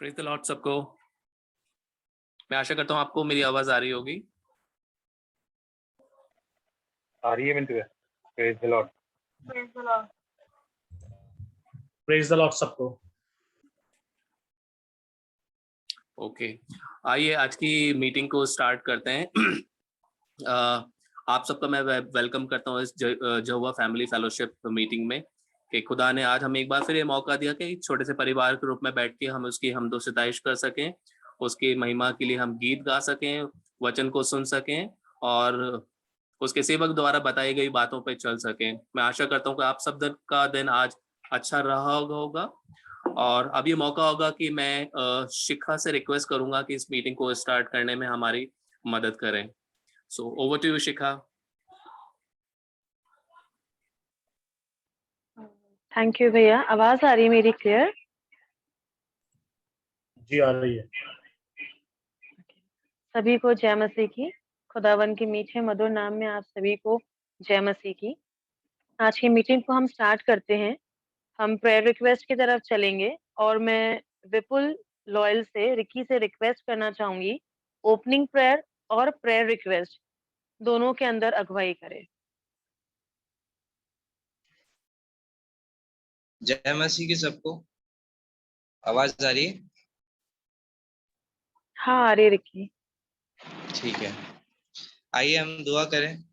Praise the Lord सबको। मैं आशा करता हूँ आपको मेरी आवाज आ रही होगी। आ रही है Mintu. Praise the Lord. Praise the Lord. Praise the Lord सबको। ओके, आइए आज की मीटिंग को स्टार्ट करते हैं। आप सबका मैं वेलकम करता हूँ इस जहुआ फैमिली फेलोशिप मीटिंग में कि खुदा ने आज हमें एक बार फिर ये मौका दिया कि छोटे से परिवार के रूप में बैठ के हम उसकी हमदो सिताइश कर सकें, उसकी महिमा के लिए हम गीत गा सकें, वचन को सुन सकें और उसके सेवक द्वारा बताई गई बातों पर चल सकें। मैं आशा करता हूँ कि आप सब का दिन आज अच्छा रहा होगा। और अब ये मौका होगा कि मैं शिखा से रिक्वेस्ट करूंगा कि इस मीटिंग को स्टार्ट करने में हमारी मदद करें। So over to you Shikha. Thank you भैया। आवाज आ रही है मेरी क्लियर? जी आ रही है। सभी को जय मसीह की। खुदावन के मीठे मधुर नाम में आप सभी को जय मसीह की। आज की मीटिंग को हम स्टार्ट करते हैं। हम प्रेयर रिक्वेस्ट की तरफ चलेंगे और मैं विपुल लॉयल से रिकी से रिक्वेस्ट करना चाहूंगी ओपनिंग प्रेयर और प्रेयर रिक्वेस्ट दोनों के अंदर अगुवाई करें। जय मसीह की सबको। आवाज आ रही है? हाँ आ रही रिकी। ठीक है, आइए हम दुआ करें।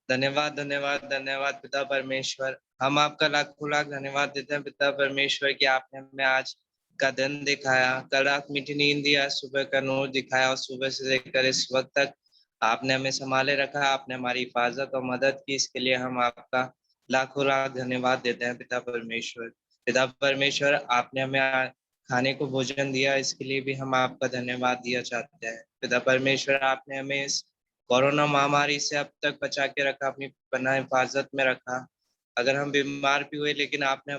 धन्यवाद धन्यवाद धन्यवाद पिता परमेश्वर, हम आपका लाखों लाख धन्यवाद देते हैं पिता परमेश्वर कि आपने हमें आज का दिन दिखाया, कल रात मीठी नींद दिया, सुबह का नूर दिखाया और सुबह से लेकर इस वक्त तक आपने हमें संभाले रखा, आपने हमारी हिफाजत और मदद की। इसके लिए हम आपका लाखों लाख धन्यवाद देते हैं पिता परमेश्वर। पिता परमेश्वर, आपने हमें खाने को भोजन दिया, इसके लिए भी हम आपका धन्यवाद दिया चाहते हैं। पिता परमेश्वर, आपने हमें इस कोरोना महामारी से अब तक बचा के रखा, अपनी पनाह हिफाजत में रखा। अगर हम बीमार भी हुए लेकिन आपने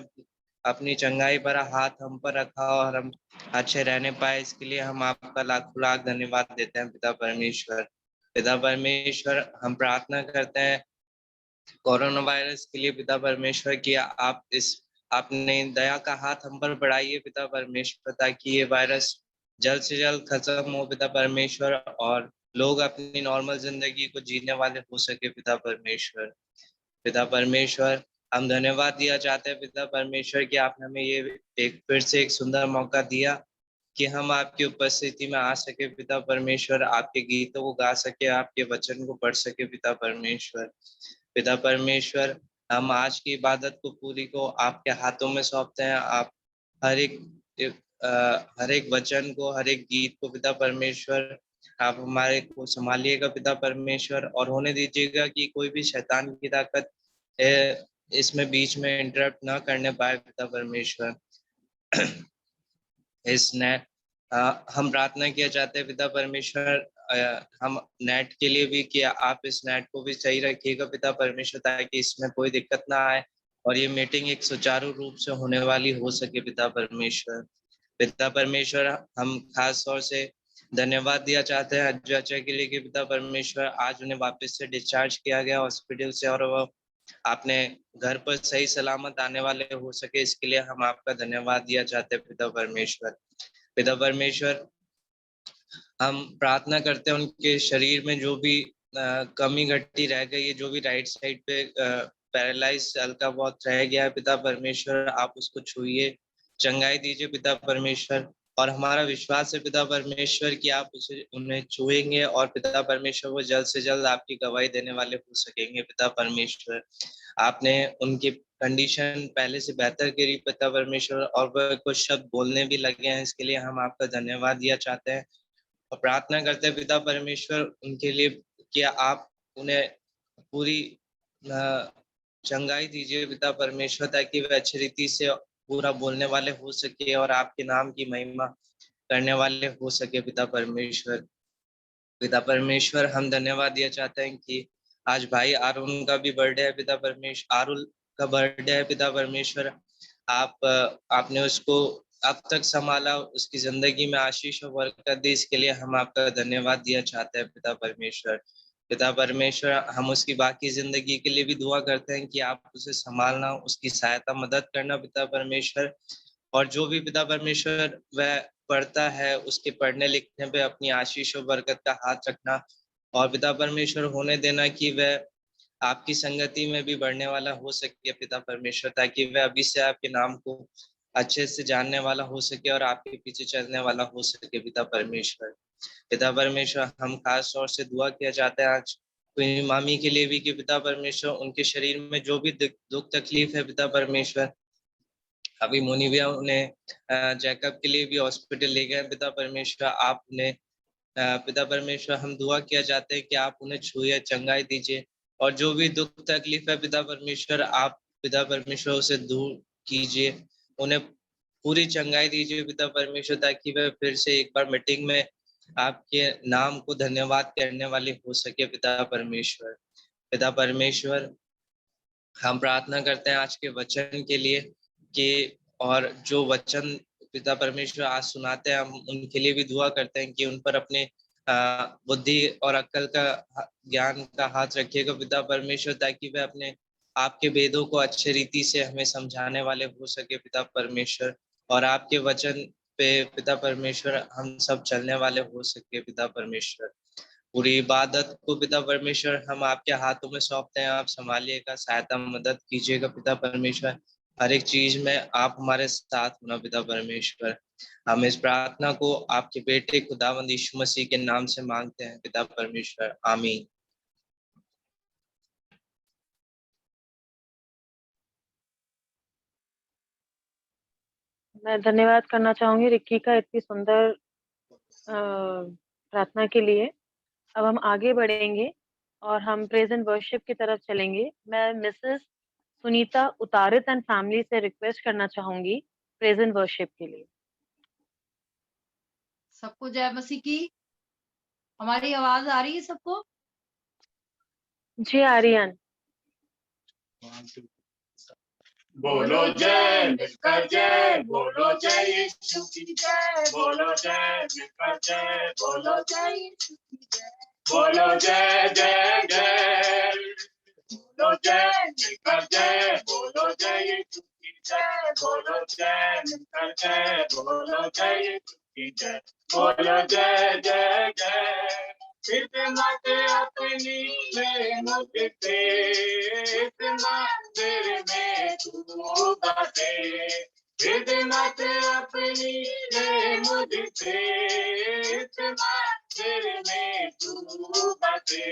अपनी चंगाई भरा हाथ हम पर रखा और हम अच्छे रहने पाए, इसके लिए हम आपका लाखों लाख धन्यवाद देते हैं पिता परमेश्वर। पिता परमेश्वर, हम प्रार्थना करते हैं कोरोना वायरस के लिए पिता परमेश्वर कि आप आपने दया का हाथ हम पर बढ़ाइए पिता परमेश्वर, ताकि ये वायरस जल्द से जल्द खत्म हो पिता परमेश्वर और लोग अपनी नॉर्मल जिंदगी को जीने वाले हो सके पिता परमेश्वर। पिता परमेश्वर, हम धन्यवाद दिया चाहते हैं पिता परमेश्वर कि आपने हमें ये एक फिर से एक सुंदर मौका दिया कि हम आपकी उपस्थिति में आ सके पिता परमेश्वर, आपके गीतों को गा सके, आपके वचन को पढ़ सके पिता परमेश्वर। पिता परमेश्वर, हम आज की इबादत को पूरी को आपके हाथों में सौंपते हैं। आप हर एक वचन को, हर एक गीत को पिता परमेश्वर आप हमारे को संभालिएगा पिता परमेश्वर, और होने दीजिएगा कि कोई भी शैतान की ताकत इसमें बीच में इंटरप्ट ना करने पाए पिता परमेश्वर। इस नेट हम प्रार्थना किया चाहते हैं पिता परमेश्वर, हम नेट के लिए भी कि आप इस नेट को भी सही रखिएगा पिता परमेश्वर, ताकि इसमें कोई दिक्कत ना आए और ये मीटिंग एक सुचारू रूप से होने वाली हो सके पिता परमेश्वर। पिता परमेश्वर, हम खास तौर से धन्यवाद दिया चाहते हैं अज्जू चाचा के लिए कि पिता परमेश्वर आज उन्हें वापस से डिस्चार्ज किया गया हॉस्पिटल से और वो आपने घर पर सही सलामत आने वाले हो सके, इसके लिए हम आपका धन्यवाद दिया चाहते हैं पिता परमेश्वर। पिता परमेश्वर, हम प्रार्थना करते हैं उनके शरीर में जो भी कमी घटी रह गई है, जो भी राइट साइड पे पैरालाइज हल्का बहुत रह गया है पिता परमेश्वर, आप उसको छूइए, चंगाई दीजिए पिता परमेश्वर। और हमारा विश्वास है पिता परमेश्वर कि आप उन्हें छुएंगे और पिता परमेश्वर वो जल्द से जल्द आपकी गवाही देने वाले हो सकेंगे पिता परमेश्वर। आपने उनकी कंडीशन पहले से बेहतर करी पिता परमेश्वर और वह कुछ शब्द बोलने भी लगे हैं, इसके लिए हम आपका धन्यवाद दिया चाहते हैं और प्रार्थना करते हैं पिता परमेश्वर उनके लिए कि आप उन्हें पूरी चंगाई दीजिए पिता परमेश्वर, ताकि वे अच्छी रीति से पूरा बोलने वाले हो सके और आपके नाम की महिमा करने वाले हो सके पिता परमेश्वर। पिता परमेश्वर, हम धन्यवाद दिया चाहते हैं कि आज भाई आरुल का भी बर्थडे है पिता परमेश्वर, आरुल का बर्थडे है पिता परमेश्वर। आपने उसको अब तक संभाला, उसकी जिंदगी में आशीष और बरकत दी, इसके लिए हम आपका धन्यवाद दिया चाहते हैं पिता परमेश्वर। पिता परमेश्वर, हम उसकी बाकी जिंदगी के लिए भी दुआ करते हैं कि आप उसे संभालना, उसकी सहायता मदद करना पिता परमेश्वर, और जो भी पिता परमेश्वर वह पढ़ता है उसके पढ़ने लिखने पे अपनी आशीष और बरकत का हाथ रखना, और पिता परमेश्वर होने देना कि वह आपकी संगति में भी बढ़ने वाला हो सके पिता परमेश्वर, ताकि वह अभी से आपके नाम को अच्छे से जानने वाला हो सके और आपके पीछे चलने वाला हो सके पिता परमेश्वर। पिता परमेश्वर, हम खास तौर से दुआ किया जाता है आज कोई मामी के लिए भी कि पिता परमेश्वर उनके शरीर में जो भी दुख तकलीफ है पिता परमेश्वर, अभी मोनी भैया उन्हें चेकअप के लिए भी हॉस्पिटल ले गए पिता परमेश्वर, आप उन्हें पिता परमेश्वर हम दुआ किया जाते हैं कि आप उन्हें छुए चंगाई दीजिए, और जो भी दुख तकलीफ है पिता परमेश्वर आप पिता परमेश्वर उसे दूर कीजिए, उन्हें पूरी चंगाई दीजिए पिता परमेश्वर, ताकि वह फिर से एक बार मीटिंग में आपके नाम को धन्यवाद करने वाले हो सके पिता परमेश्वर। पिता परमेश्वर, हम प्रार्थना करते हैं आज के वचन के लिए कि, और जो वचन पिता परमेश्वर आज सुनाते हैं हम उनके लिए भी दुआ करते हैं कि उन पर अपने बुद्धि और अक्ल का ज्ञान का हाथ रखिएगा पिता परमेश्वर, ताकि वह अपने आपके वेदों को अच्छे रीति से हमें समझाने वाले हो सके पिता परमेश्वर, और आपके वचन पे पिता परमेश्वर हम सब चलने वाले हो सके पिता परमेश्वर। पूरी इबादत को पिता परमेश्वर हम आपके हाथों में सौंपते हैं, आप संभालिएगा, सहायता मदद कीजिएगा पिता परमेश्वर, हर एक चीज में आप हमारे साथ होना पिता परमेश्वर। हम इस प्रार्थना को आपके बेटे खुदावंद यीशु मसीह के नाम से मांगते हैं पिता परमेश्वर, आमीन। मैं धन्यवाद करना चाहूंगी रिक्की का इतनी सुंदर प्रार्थना के लिए। अब हम आगे बढ़ेंगे और हम प्रेज एंड वर्शिप की तरफ चलेंगे। मैं मिसेस सुनीता उतारित एंड फैमिली से रिक्वेस्ट करना चाहूंगी प्रेज एंड वर्शिप के लिए। सबको जय मसीह की। हमारी आवाज आ रही है सबको? जी आर्यन। बोलो जय मिलकर जय, बोलो जय यीशु की जय, बोलो जय मिलकर जय, बोलो जय यीशु की जय, बोलो जय जय जय, बोलो जय मिलकर जय, बोलो जय यीशु की जय, बोलो जय मिलकर जय, बोलो जय यीशु की जय, बोलो जय जय जय। खिदमत अपनी ले मुझसे, इस मंदिर में तू बसे, खिदमत अपनी ले मुझसे, इस मंदिर में तू बसे,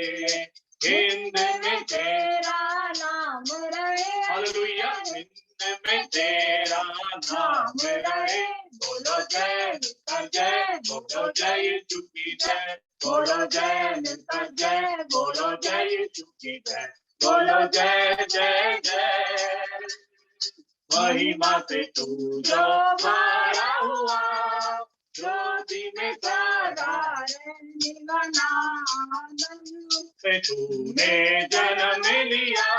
हिंद में तेरा नाम रहे, हालेलुया, हिंद में तेरा नाम रहे, बोलो जय मिलकर जय, बोलो जय यीशु की जय, बोलो जय मिलकर जय, बोलो जय यीशु की जय, बोलो जय जय जय। महिमा से तू जो भरा हुआ, ज्योति में सदा रहने वाला, से तूने जन्म लिया,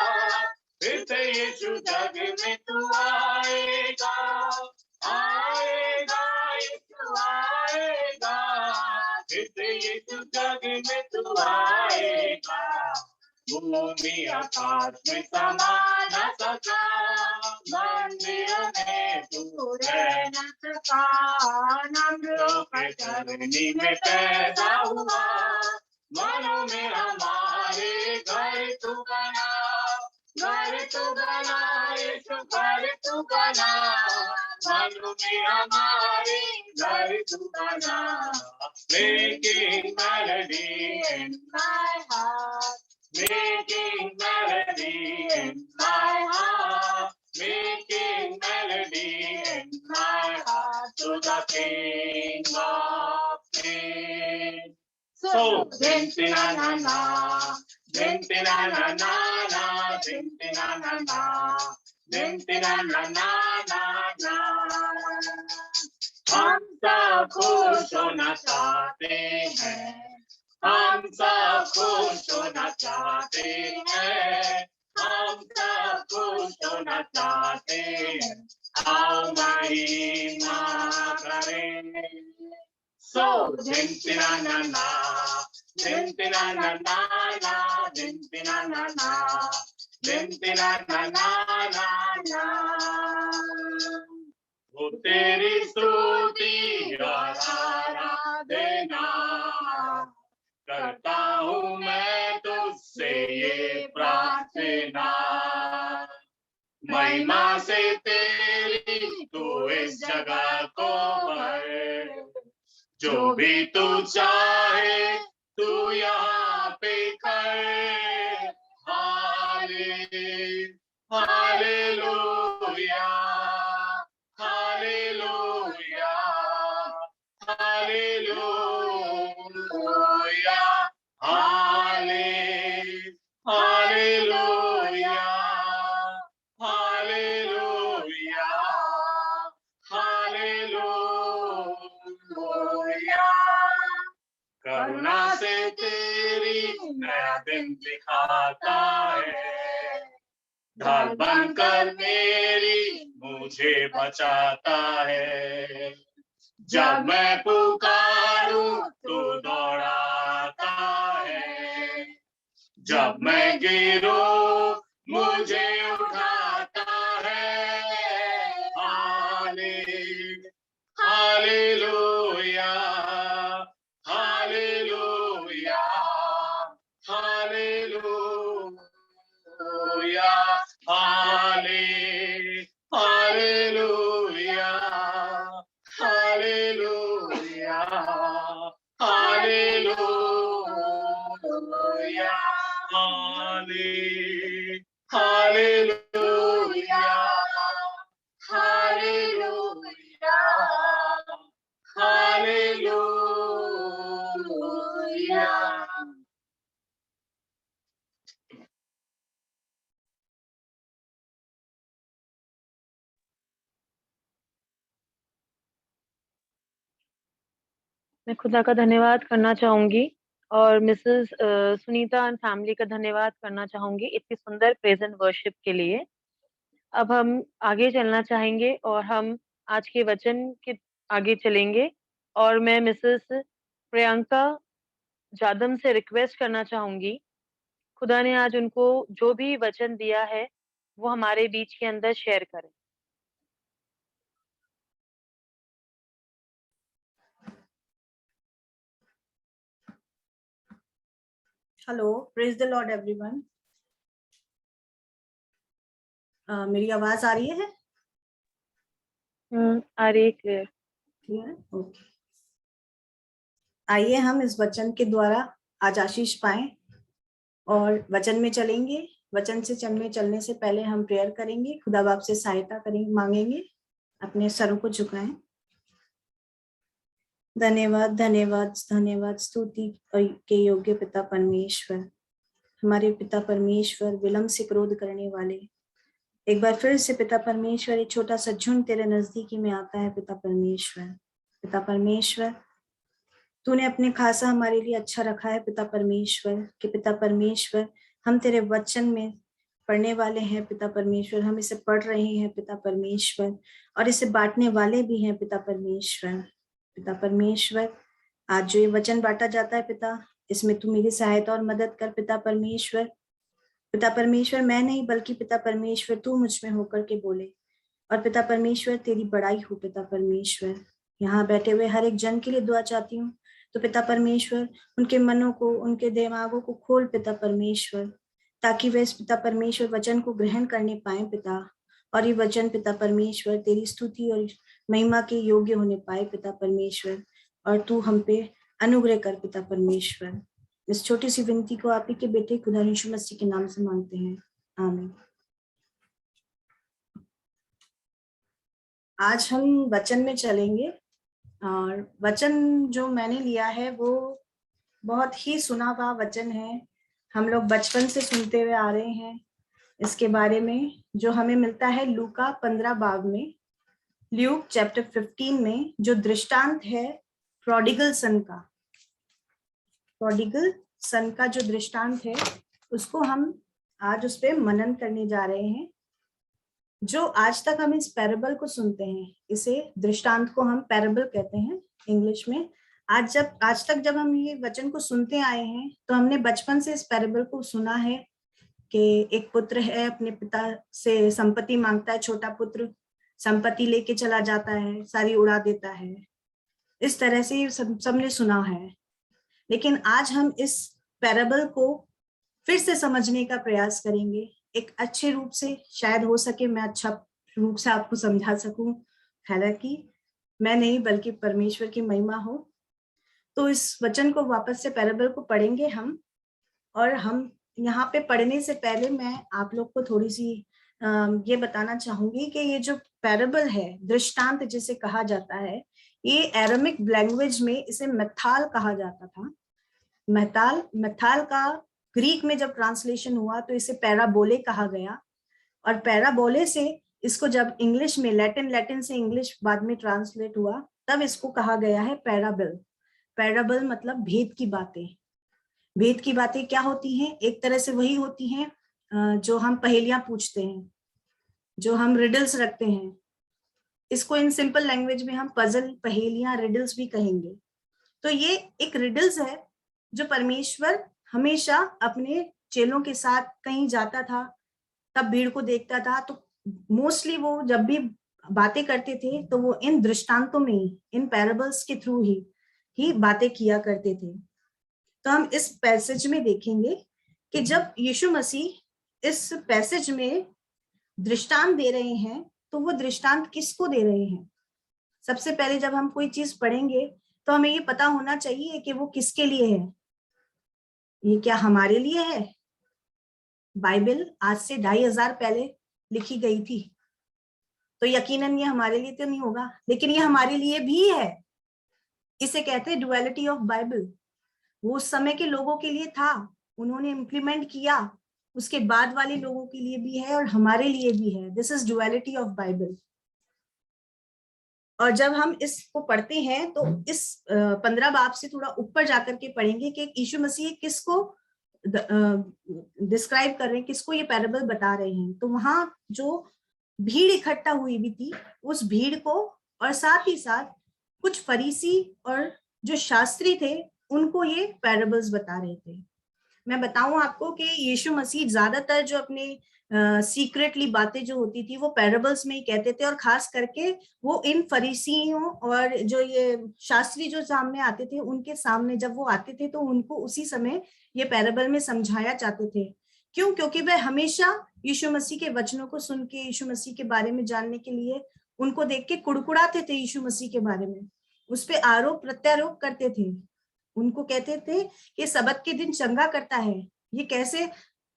फिर से यीशु जग में तू आएगा, आएगा यीशु आएगा, फिर से यीशु जग में तू आएगा, भूमि आकाश में समा न सका, मंदिर में तू रह न सका, नम्रों के धरनी में पैदा हुआ, मनो में हमारे घर तू बना, घर तू बना यीशु, घर तू बना, मनो में हमारे घर तू बना, making melody in my heart, making melody in my heart, making melody in my heart, to the King of Kings. So, dintina na na, dintina na na na, dintina na na, dintina na na na na. हम सब खुश होना चाहते हैं, हम सब खुश होना चाहते हैं, हम सब खुश होना चाहते हैं, आओ महिमा करें। So, dintina na na, dintina na na na, dintina na na, dintina na na na na. वो तेरी स्तुति और आराधना करता हूँ मैं तुझसे ये प्रार्थना। महिमा से तेरी तू इस जगह को भर, जो भी तू चाहे तू यहाँ पे कर। Hallelujah hallelujah hallelujah hallelujah hallelujah hallelujah. करुणा से तेरी नया दिन दिखाता है, ढाल बनकर मेरी मुझे बचाता है। जब मैं पुकारूं तू दौड़ाता है, जब मैं गिरूं मुझे उठाता है। Hallelujah hallelujah hallelujah hallelujah hallelujah hallelujah hallelujah hallelujah hallelujah. मैं खुदा का धन्यवाद करना चाहूंगी और मिसेस सुनीता एंड फैमिली का धन्यवाद करना चाहूंगी इतनी सुंदर प्रेजेंट वर्शिप के लिए। अब हम आगे चलना चाहेंगे और हम आज के वचन के आगे चलेंगे और मैं मिसेस प्रियंका जादम से रिक्वेस्ट करना चाहूंगी, खुदा ने आज उनको जो भी वचन दिया है वो हमारे बीच के अंदर शेयर करें। Hello, praise the Lord everyone. मेरी आवाज आ रही है? आ रही क्लियर? Clear, okay. आइए हम इस वचन के द्वारा आज आशीष पाएं और वचन में चलेंगे। वचन से चलने से पहले हम प्रेयर करेंगे, खुदा बाप से सहायता करेंगे, मांगेंगे। अपने सरों को झुकाएं। धन्यवाद धन्यवाद धन्यवाद स्तुति के योग्य पिता परमेश्वर, हमारे पिता परमेश्वर, विलंब से क्रोध करने वाले, एक बार फिर से पिता परमेश्वर एक छोटा सा झुंड तेरे नजदीकी में आता है। पिता परमेश्वर, पिता परमेश्वर, तूने अपने खासा हमारे लिए अच्छा रखा है पिता परमेश्वर, कि पिता परमेश्वर हम तेरे वचन में पढ़ने वाले हैं। पिता परमेश्वर, हम इसे पढ़ रहे हैं पिता परमेश्वर, और इसे बांटने वाले भी हैं पिता परमेश्वर। पिता परमेश्वर, आज जो ये वचन बांटा जाता है पिता, इसमें तू मेरी सहायता और मदद कर पिता परमेश्वर। पिता परमेश्वर, मैं नहीं बल्कि पिता परमेश्वर तू मुझ में होकर के बोले, और पिता परमेश्वर तेरी बड़ाई हो। पिता परमेश्वर, यहाँ बैठे हुए हर एक जन के लिए दुआ चाहती हूँ, तो पिता परमेश्वर उनके मनों को, उनके दिमागों को खोल पिता परमेश्वर, ताकि वे इस पिता परमेश्वर वचन को ग्रहण करने पाए पिता, और ये वचन पिता परमेश्वर तेरी स्तुति और महिमा के योग्य होने पाए पिता परमेश्वर, और तू हम पे अनुग्रह कर पिता परमेश्वर। इस छोटी सी विनती को आप ही के बेटे खुदा यीशु मसीह के नाम से मांगते हैं, आमीन। आज हम वचन में चलेंगे, और वचन जो मैंने लिया है वो बहुत ही सुना हुआ वचन है। हम लोग बचपन से सुनते हुए आ रहे हैं इसके बारे में, जो हमें मिलता है लूका 15 बाब में, ल्यूक चैप्टर 15 में, जो दृष्टांत है प्रोडिगल सन का। प्रोडिगल सन का जो दृष्टांत है उसको हम आज उस पर मनन करने जा रहे हैं। जो आज तक हम इस पैराबल को सुनते हैं, इसे दृष्टांत को हम पैराबल कहते हैं इंग्लिश में। आज तक जब हम ये वचन को सुनते आए हैं, तो हमने बचपन से इस पैराबल को सुना है कि एक पुत्र है, अपने पिता से संपत्ति मांगता है। छोटा पुत्र संपत्ति लेके चला जाता है, सारी उड़ा देता है। इस तरह से सबने सुना है। लेकिन आज हम इस पैराबल को फिर से समझने का प्रयास करेंगे एक अच्छे रूप से। शायद हो सके मैं अच्छा रूप से आपको समझा सकूं, हालांकि मैं नहीं बल्कि परमेश्वर की महिमा हो। तो इस वचन को वापस से पैराबल को पढ़ेंगे हम। और हम यहाँ पे पढ़ने से पहले मैं आप लोग को थोड़ी सी ये बताना चाहूंगी कि ये जो पैराबल है, दृष्टांत जिसे कहा जाता है, ये एरामिक लैंग्वेज में इसे मेथाल कहा जाता था। मेथाल का ग्रीक में जब ट्रांसलेशन हुआ तो इसे पैराबोले कहा गया। और पैराबोले से इसको जब इंग्लिश में लैटिन से इंग्लिश बाद में ट्रांसलेट हुआ, तब इसको कहा गया है पैराबल। पैराबल मतलब भेद की बातें। भेद की बातें क्या होती हैं? एक तरह से वही होती हैं जो हम पहेलियां पूछते हैं, जो हम रिडल्स रखते हैं। इसको इन सिंपल लैंग्वेज में हम पजल, पहेलियां, रिडल्स भी कहेंगे। तो ये एक रिडल्स है जो परमेश्वर हमेशा अपने चेलों के साथ कहीं जाता था, तब भीड़ को देखता था। तो मोस्टली वो जब भी बातें करते थे तो वो इन दृष्टांतों में ही, इन पैराबल्स के थ्रू ही बातें किया करते थे। तो हम इस पैसेज में देखेंगे कि जब यीशु मसीह इस पैसेज में दृष्टांत दे रहे हैं तो वो दृष्टांत किसको दे रहे हैं। सबसे पहले जब हम कोई चीज पढ़ेंगे तो हमें ये पता होना चाहिए कि वो किसके लिए है। ये क्या हमारे लिए है? बाइबल आज से 2500 पहले लिखी गई थी, तो यकीनन ये हमारे लिए तो नहीं होगा, लेकिन ये हमारे लिए भी है। इसे कहते हैं डुअलिटी ऑफ बाइबल। वो उस समय के लोगों के लिए था, उन्होंने इम्प्लीमेंट किया, उसके बाद वाले लोगों के लिए भी है और हमारे लिए भी है। This is duality of Bible. और जब हम इसको पढ़ते हैं तो इस 15 बाब से थोड़ा ऊपर जाकर के पढ़ेंगे कि यीशु मसीह किसको डिस्क्राइब कर रहे हैं, किसको ये पैराबल बता रहे हैं। तो वहां जो भीड़ इकट्ठा हुई भी थी, उस भीड़ को और साथ ही साथ कुछ फरीसी और जो शास्त्री थे उनको ये पैराबल्स बता रहे थे। मैं बताऊं आपको कि यीशु मसीह ज्यादातर जो अपने सीक्रेटली बातें जो होती थी वो पैराबल्स में ही कहते थे। और खास करके वो इन फरीसियों और जो ये शास्त्री जो सामने आते थे, उनके सामने जब वो आते थे तो उनको उसी समय ये पैराबल में समझाया चाहते थे। क्यों? क्योंकि वह हमेशा यीशु मसीह के वचनों को सुन के, यीशु मसीह के बारे में जानने के लिए उनको देख के कुड़कुड़ाते थे यीशु मसीह के बारे में, उस पर आरोप प्रत्यारोप करते थे। उनको कहते थे कि सबत के दिन चंगा करता है, ये कैसे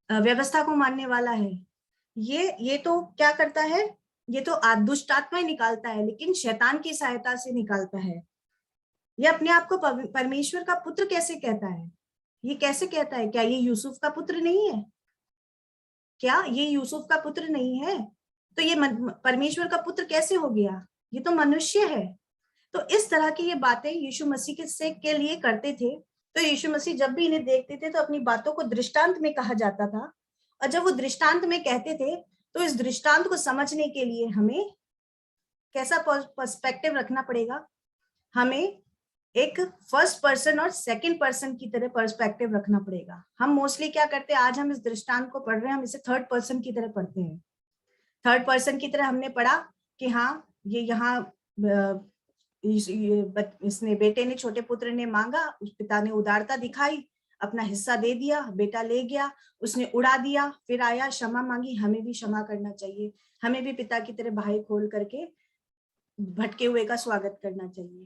व्यवस्था को मानने वाला है, ये तो क्या करता है, ये तो दुष्ट आत्माएं निकालता है, लेकिन शैतान की सहायता से निकालता है। ये अपने आप को परमेश्वर का पुत्र कैसे कहता है? ये कैसे कहता है? क्या ये यूसुफ का पुत्र नहीं है? क्या ये यूसुफ का पुत्र नहीं है? तो ये परमेश्वर का पुत्र कैसे हो गया? ये तो मनुष्य है। तो इस तरह की ये बातें यीशु मसीह के लिए करते थे। तो यीशु मसीह जब भी इन्हें देखते थे तो अपनी बातों को दृष्टांत में कहा जाता था। और जब वो दृष्टांत में कहते थे तो इस दृष्टांत को समझने के लिए हमें कैसा पर्सपेक्टिव रखना पड़ेगा? हमें एक फर्स्ट पर्सन और सेकंड पर्सन की तरह पर्सपेक्टिव रखना पड़ेगा। हम मोस्टली क्या करते हैं, आज हम इस दृष्टांत को पढ़ रहे हैं, हम इसे थर्ड पर्सन की तरह पढ़ते हैं। थर्ड पर्सन की तरह हमने पढ़ा कि हाँ, ये यहाँ इसने, बेटे ने, छोटे पुत्र ने मांगा, उस पिता ने उदारता दिखाई, अपना हिस्सा दे दिया, बेटा ले गया, उसने उड़ा दिया, फिर आया, क्षमा मांगी। हमें भी क्षमा करना चाहिए, हमें भी पिता की तरह बाहें खोल करके भटके हुए का स्वागत करना चाहिए।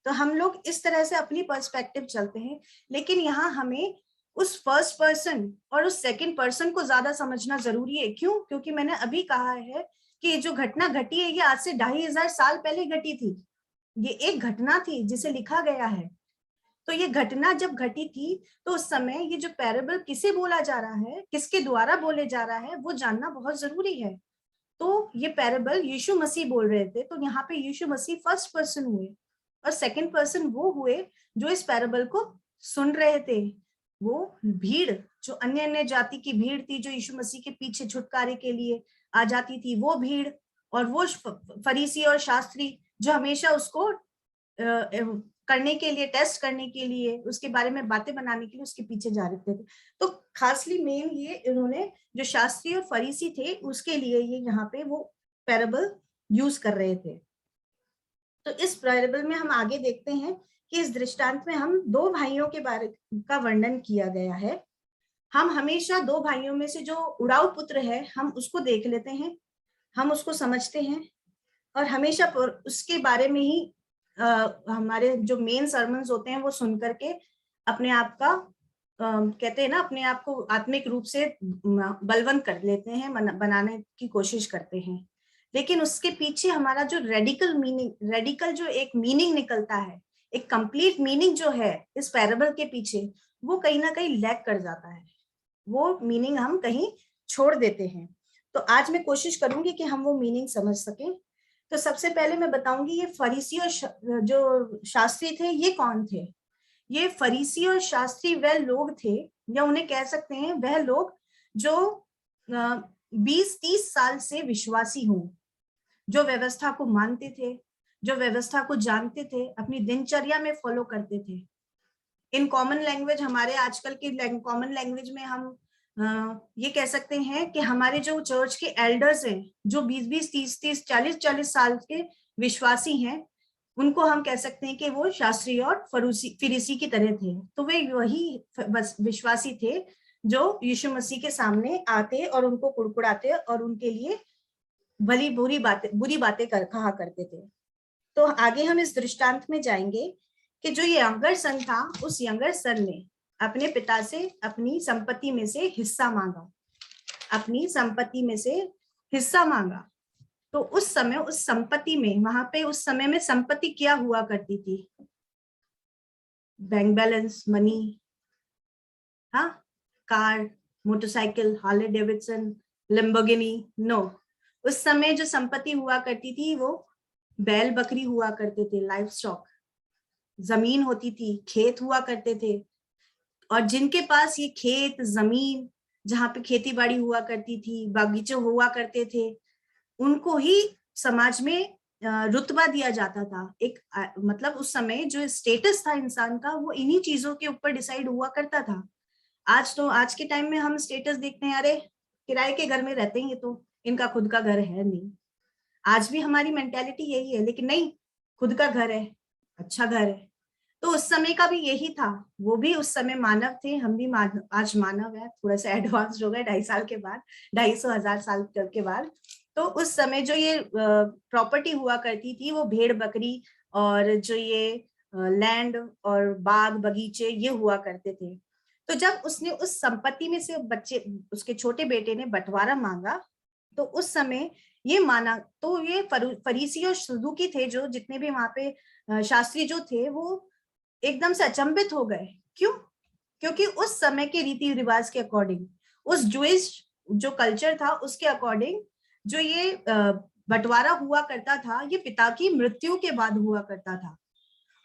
तो हम लोग इस तरह से अपनी पर्सपेक्टिव चलते हैं। लेकिन यहाँ हमें उस फर्स्ट पर्सन और उस सेकंड पर्सन को ज्यादा समझना जरूरी है। क्यों? क्योंकि मैंने अभी कहा है कि जो घटना घटी है ये आज से 2500 साल पहले घटी थी। ये एक घटना थी जिसे लिखा गया है। तो ये घटना जब घटी थी तो उस समय ये जो पैराबल किसे बोला जा रहा है, किसके द्वारा बोले जा रहा है, वो जानना बहुत जरूरी है। तो ये पैराबल यीशु मसीह बोल रहे थे, तो यहाँ पे यीशु मसीह फर्स्ट पर्सन हुए और सेकंड पर्सन वो हुए जो इस पैराबल को सुन रहे थे। वो भीड़, जो अन्य अन्य जाति की भीड़ थी, जो यीशु मसीह के पीछे छुटकारे के लिए आ जाती थी, वो भीड़, और वो फरीसी और शास्त्री जो हमेशा उसको करने के लिए, टेस्ट करने के लिए, उसके बारे में बातें बनाने के लिए उसके पीछे जा रहे थे। तो खासली मेन ये इन्होंने, जो शास्त्री और फरीसी थे, उसके लिए ये यहाँ पे वो पैराबल यूज कर रहे थे। तो इस पैराबल में हम आगे देखते हैं कि इस दृष्टांत में हम दो भाइयों के बारे का वर्णन किया गया है। हम हमेशा दो भाइयों में से जो उड़ाऊ पुत्र है हम उसको देख लेते हैं, हम उसको समझते हैं और हमेशा उसके बारे में ही हमारे जो मेन सर्मन्स होते हैं वो सुन करके अपने आप का कहते हैं ना, अपने आप को आत्मिक रूप से बलवंत कर लेते हैं, बनाने की कोशिश करते हैं। लेकिन उसके पीछे हमारा जो रेडिकल जो एक मीनिंग निकलता है, एक कंप्लीट मीनिंग जो है इस पैराबल के पीछे, वो कहीं ना कहीं लैक कर जाता है, वो मीनिंग हम कहीं छोड़ देते हैं। तो आज मैं कोशिश करूंगी कि हम वो मीनिंग समझ सकें। तो सबसे पहले मैं बताऊंगी ये फरीसी और जो शास्त्री थे ये कौन थे। ये फरीसी और शास्त्री वह लोग थे, या उन्हें कह सकते हैं वह लोग जो 20-30 साल से विश्वासी हों, जो व्यवस्था को मानते थे, जो व्यवस्था को जानते थे, अपनी दिनचर्या में फॉलो करते थे। इन कॉमन लैंग्वेज, हमारे आजकल के कॉमन लैंग्वेज में हम ये कह सकते हैं कि हमारे जो चर्च के एल्डर्स हैं, जो 20-20, 30-30, 40-40 साल के विश्वासी हैं, उनको हम कह सकते हैं कि वो शास्त्री और फरीसी की तरह थे। तो वे वही विश्वासी थे जो यीशु मसीह के सामने आते और उनको कुड़कुड़ाते और उनके लिए बुरी बातें कहा करते थे। तो आगे हम इस दृष्टांत में जाएंगे कि जो ये यंगर सन था, उस यंगर सन ने अपने पिता से अपनी संपत्ति में से हिस्सा मांगा, अपनी संपत्ति में से हिस्सा मांगा। तो उस समय उस संपत्ति में, वहां पे उस समय में संपत्ति क्या हुआ करती थी? बैंक बैलेंस, मनी, हाँ, car, motorcycle, Harley Davidson, Lamborghini, no. उस समय जो संपत्ति हुआ करती थी वो बैल बकरी हुआ करते थे, लाइफ स्टॉक, जमीन होती थी, खेत हुआ करते थे। और जिनके पास ये खेत, जमीन, जहाँ पे खेती बाड़ी हुआ करती थी, बागीचे हुआ करते थे, उनको ही समाज में रुतबा दिया जाता था। एक मतलब उस समय जो स्टेटस था इंसान का, वो इन्हीं चीजों के ऊपर डिसाइड हुआ करता था। आज के टाइम में हम स्टेटस देखते हैं, अरे किराए के घर में रहते हैं, तो इनका खुद का घर है नहीं। आज भी हमारी मेंटालिटी यही है, लेकिन नहीं, खुद का घर है, अच्छा घर है। तो उस समय का भी यही था, वो भी उस समय मानव थे, हम भी आज मानव है, थोड़ा सा एडवांस हो गए 250 साल के बाद, 250 साल के बाद। तो उस समय जो ये प्रॉपर्टी हुआ करती थी वो भेड़ बकरी और जो ये लैंड और बाग बगीचे ये हुआ करते थे। तो जब उसने उस संपत्ति में से उसके छोटे बेटे ने बंटवारा मांगा, तो उस समय ये माना, तो ये फरीसी और सदूकी थे, जो जितने भी वहां पे शास्त्री जो थे, वो एकदम से अचंभित हो गए। क्यों? क्योंकि उस समय के रीति रिवाज के अकॉर्डिंग, उस जूइश जो कल्चर था उसके अकॉर्डिंग, जो ये बंटवारा हुआ करता था, ये पिता की मृत्यु के बाद हुआ करता था।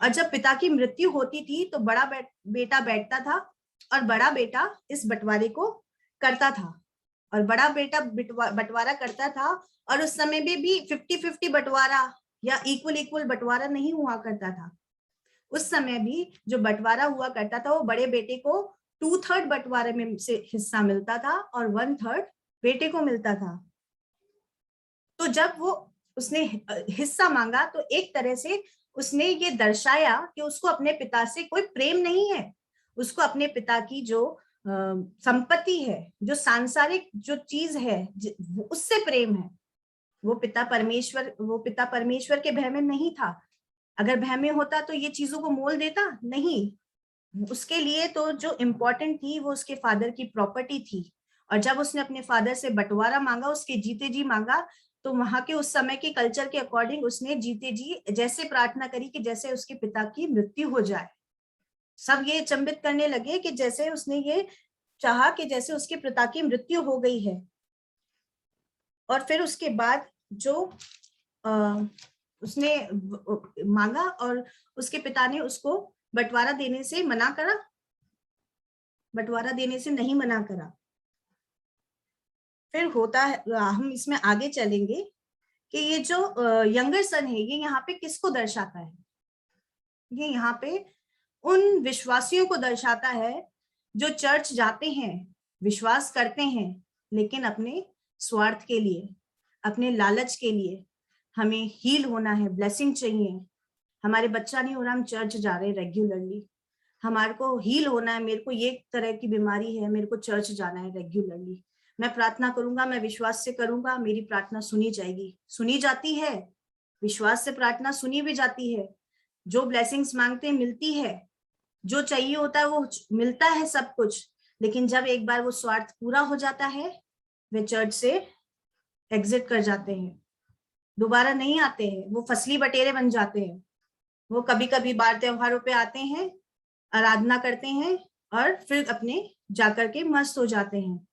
और जब पिता की मृत्यु होती थी तो बड़ा बेटा बैठता था और बड़ा बेटा इस बंटवारे को करता था, और बड़ा बेटा बंटवारा करता था। और उस समय में भी 50-50 बंटवारा या इक्वल बंटवारा नहीं हुआ करता था। उस समय भी जो बंटवारा हुआ करता था वो बड़े बेटे को 2/3 बंटवारे में से हिस्सा मिलता था और 1/3 बेटे को मिलता था। तो जब वो उसने हिस्सा मांगा तो एक तरह से उसने ये दर्शाया कि उसको अपने पिता से कोई प्रेम नहीं है, उसको अपने पिता की जो संपत्ति है, जो सांसारिक जो चीज है, उससे प्रेम है। वो पिता परमेश्वर के भय में नहीं था। अगर भय में होता तो ये चीजों को मोल देता नहीं। उसके लिए तो जो इम्पोर्टेंट थी वो उसके फादर की प्रॉपर्टी थी। और जब उसने अपने फादर से बंटवारा मांगा, उसके जीते जी मांगा, तो वहां के उस समय के कल्चर के अकॉर्डिंग उसने जीते जी जैसे प्रार्थना करी कि जैसे उसके पिता की मृत्यु हो जाए। सब ये अचंभित करने लगे कि जैसे उसने ये चाहा कि जैसे उसके पिता की मृत्यु हो गई है। और फिर उसके बाद जो उसने मांगा और उसके पिता ने उसको बंटवारा देने से मना करा, बंटवारा देने से नहीं मना करा। फिर होता है, हम इसमें आगे चलेंगे कि ये जो यंगर सन है ये यहाँ पे किसको दर्शाता है? ये यहाँ पे उन विश्वासियों को दर्शाता है जो चर्च जाते हैं, विश्वास करते हैं, लेकिन अपने स्वार्थ के लिए, अपने लालच के लिए, हमें हील होना है, ब्लेसिंग चाहिए। हमारे बच्चा नहीं हो रहा, हम चर्च जा रहे हैं रेगुलरली। हमारे को हील होना है, मेरे को ये तरह की बीमारी है, मेरे को चर्च जाना है रेगुलरली। मैं प्रार्थना करूंगा, मैं विश्वास से करूंगा, मेरी प्रार्थना सुनी जाएगी, सुनी जाती है। विश्वास से प्रार्थना सुनी भी जाती है। जो ब्लेसिंग्स मांगते हैं मिलती है, जो चाहिए होता है वो मिलता है, सब कुछ। लेकिन जब एक बार वो स्वार्थ पूरा हो जाता है, वे चर्च से एग्जिट कर जाते हैं, दोबारा नहीं आते हैं। वो फसली बटेरे बन जाते हैं। वो कभी कभी बार त्योहारों पे आते हैं, आराधना करते हैं और फिर अपने जाकर के मस्त हो जाते हैं।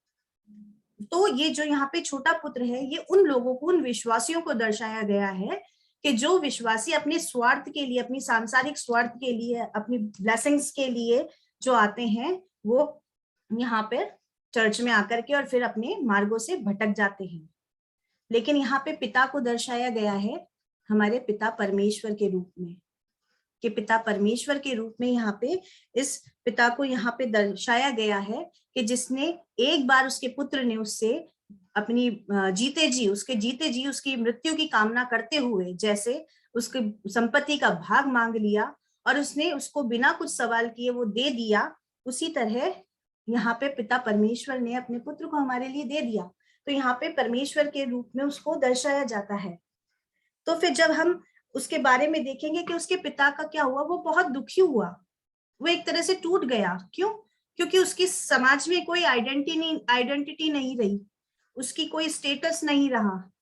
तो ये जो यहाँ पे छोटा पुत्र है, ये उन लोगों को, उन विश्वासियों को दर्शाया गया है कि जो विश्वासी अपने स्वार्थ के लिए, अपनी सांसारिक स्वार्थ के लिए, अपनी ब्लेसिंग्स के लिए जो आते हैं, वो यहाँ पे चर्च में आकर के और फिर अपने मार्गों से भटक जाते हैं। लेकिन यहाँ पे पिता को दर्शाया गया है हमारे पिता परमेश्वर के रूप में, कि पिता परमेश्वर के रूप में यहाँ पे इस पिता को यहाँ पे दर्शाया गया है कि जिसने एक बार उसके पुत्र ने उससे अपनी जीते जी उसकी मृत्यु की कामना करते हुए जैसे उसकी संपत्ति का भाग मांग लिया और उसने उसको बिना कुछ सवाल किए वो दे दिया, उसी तरह यहाँ पे पिता परमेश्वर ने अपने पुत्र को हमारे लिए दे दिया। तो यहाँ पे परमेश्वर के रूप में उसको दर्शाया जाता है। तो फिर जब हम उसके बारे में देखेंगे कि उसके पिता का क्या हुआ, वो बहुत दुखी हुआ, वो एक तरह से टूट गया। क्यों? क्योंकि उसकी समाज में कोई आइडेंटिटी नहीं रही, उसकी कोई स्टेटस नहीं रहा।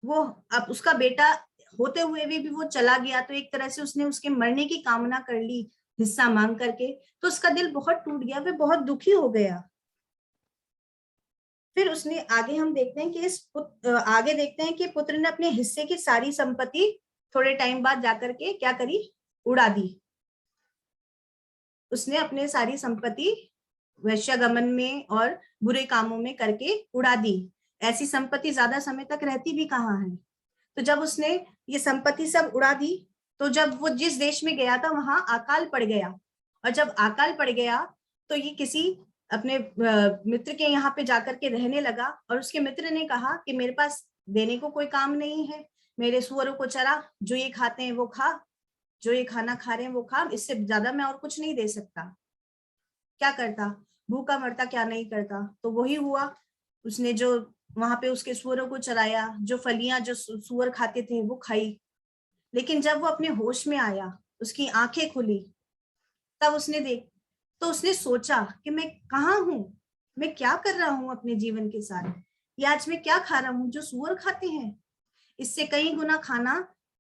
वो अब उसका बेटा होते हुए भी वो चला गया, तो एक तरह से उसने उसके मरने की कामना कर ली हिस्सा मांग करके, तो उसका दिल बहुत टूट गया, वो बहुत दुखी हो गया। फिर उसने आगे हम देखते हैं कि आगे देखते हैं कि पुत्र ने अपने हिस्से की सारी संपत्ति थोड़े टाइम बाद जाकर के क्या करी, उड़ा दी। उसने अपने सारी संपत्ति वैश्यागमन में और बुरे कामों में करके उड़ा दी। ऐसी संपत्ति ज्यादा समय तक रहती भी कहाँ है। तो जब उसने ये संपत्ति सब उड़ा दी, तो जब वो जिस देश में गया था वहां अकाल पड़ गया, और जब अकाल पड़ गया तो ये किसी अपने मित्र के यहाँ पे जाकर के रहने लगा। और उसके मित्र ने कहा कि मेरे पास देने को कोई काम नहीं है, मेरे सुअरों को चरा, जो ये खाते हैं वो खा, जो ये खाना खा रहे हैं वो खा, इससे ज्यादा मैं और कुछ नहीं दे सकता। क्या करता, भूखा मरता, क्या नहीं करता। तो वही हुआ, उसने जो वहां पे उसके सुअरों को चराया, जो फलियां जो सुअर खाते थे वो खाई। लेकिन जब वो अपने होश में आया, उसकी आंखें खुली, तब उसने सोचा कि मैं कहाँ हूँ, मैं क्या कर रहा हूँ अपने जीवन के साथ, ये आज मैं क्या खा रहा हूँ जो सुअर खाते हैं। इससे कई गुना खाना,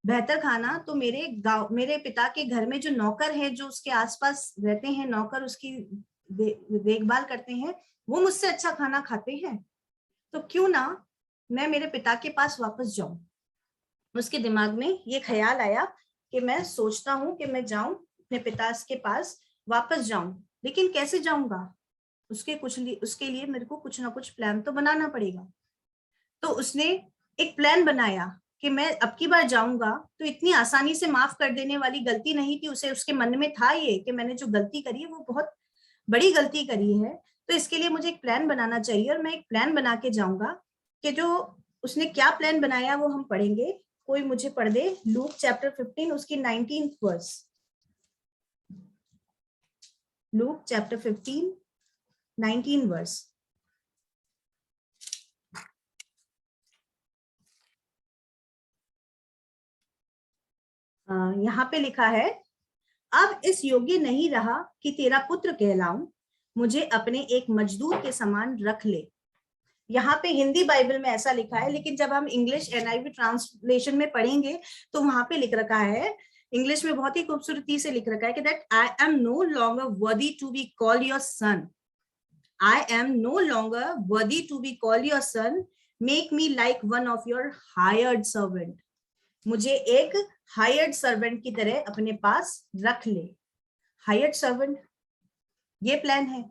बेहतर खाना तो मेरे पिता के घर में जो नौकर है, जो उसके आसपास रहते हैं, नौकर उसकी देखभाल करते हैं, वो मुझसे अच्छा खाना खाते हैं। तो क्यों ना मैं मेरे पिता के पास वापस जाऊं। उसके दिमाग में ये ख्याल आया कि मैं सोचता हूँ कि मैं जाऊं अपने पिता के पास वापस जाऊं, लेकिन कैसे जाऊंगा, उसके लिए मेरे को कुछ ना कुछ प्लान तो बनाना पड़ेगा। तो उसने एक प्लान बनाया कि मैं अब की बार जाऊंगा तो इतनी आसानी से माफ कर देने वाली गलती नहीं थी। उसके मन में था ये कि मैंने जो गलती करी है वो बहुत बड़ी गलती करी है, तो इसके लिए मुझे एक प्लान बनाना चाहिए और मैं एक प्लान बना के जाऊंगा। कि जो उसने क्या प्लान बनाया वो हम पढ़ेंगे। कोई मुझे पढ़ दे लूक चैप्टर 15 उसकी 19th verse. Luke chapter 15 19 verse. यहाँ पे लिखा है, अब इस योग्य नहीं रहा कि तेरा पुत्र कहलाऊं, मुझे अपने एक मजदूर के समान रख ले। यहाँ पे हिंदी बाइबल में ऐसा लिखा है, लेकिन जब हम इंग्लिश NIV ट्रांसलेशन में पढ़ेंगे तो वहां पे लिख रखा है, इंग्लिश में बहुत ही खूबसूरती से लिख रखा है कि that I am no longer worthy to be call your son, I am no longer worthy to be call your son, make me like one of your hired servant. मुझे एक हायर्ड सर्वेंट की तरह अपने पास रख ले। Hired servant, ये plan है।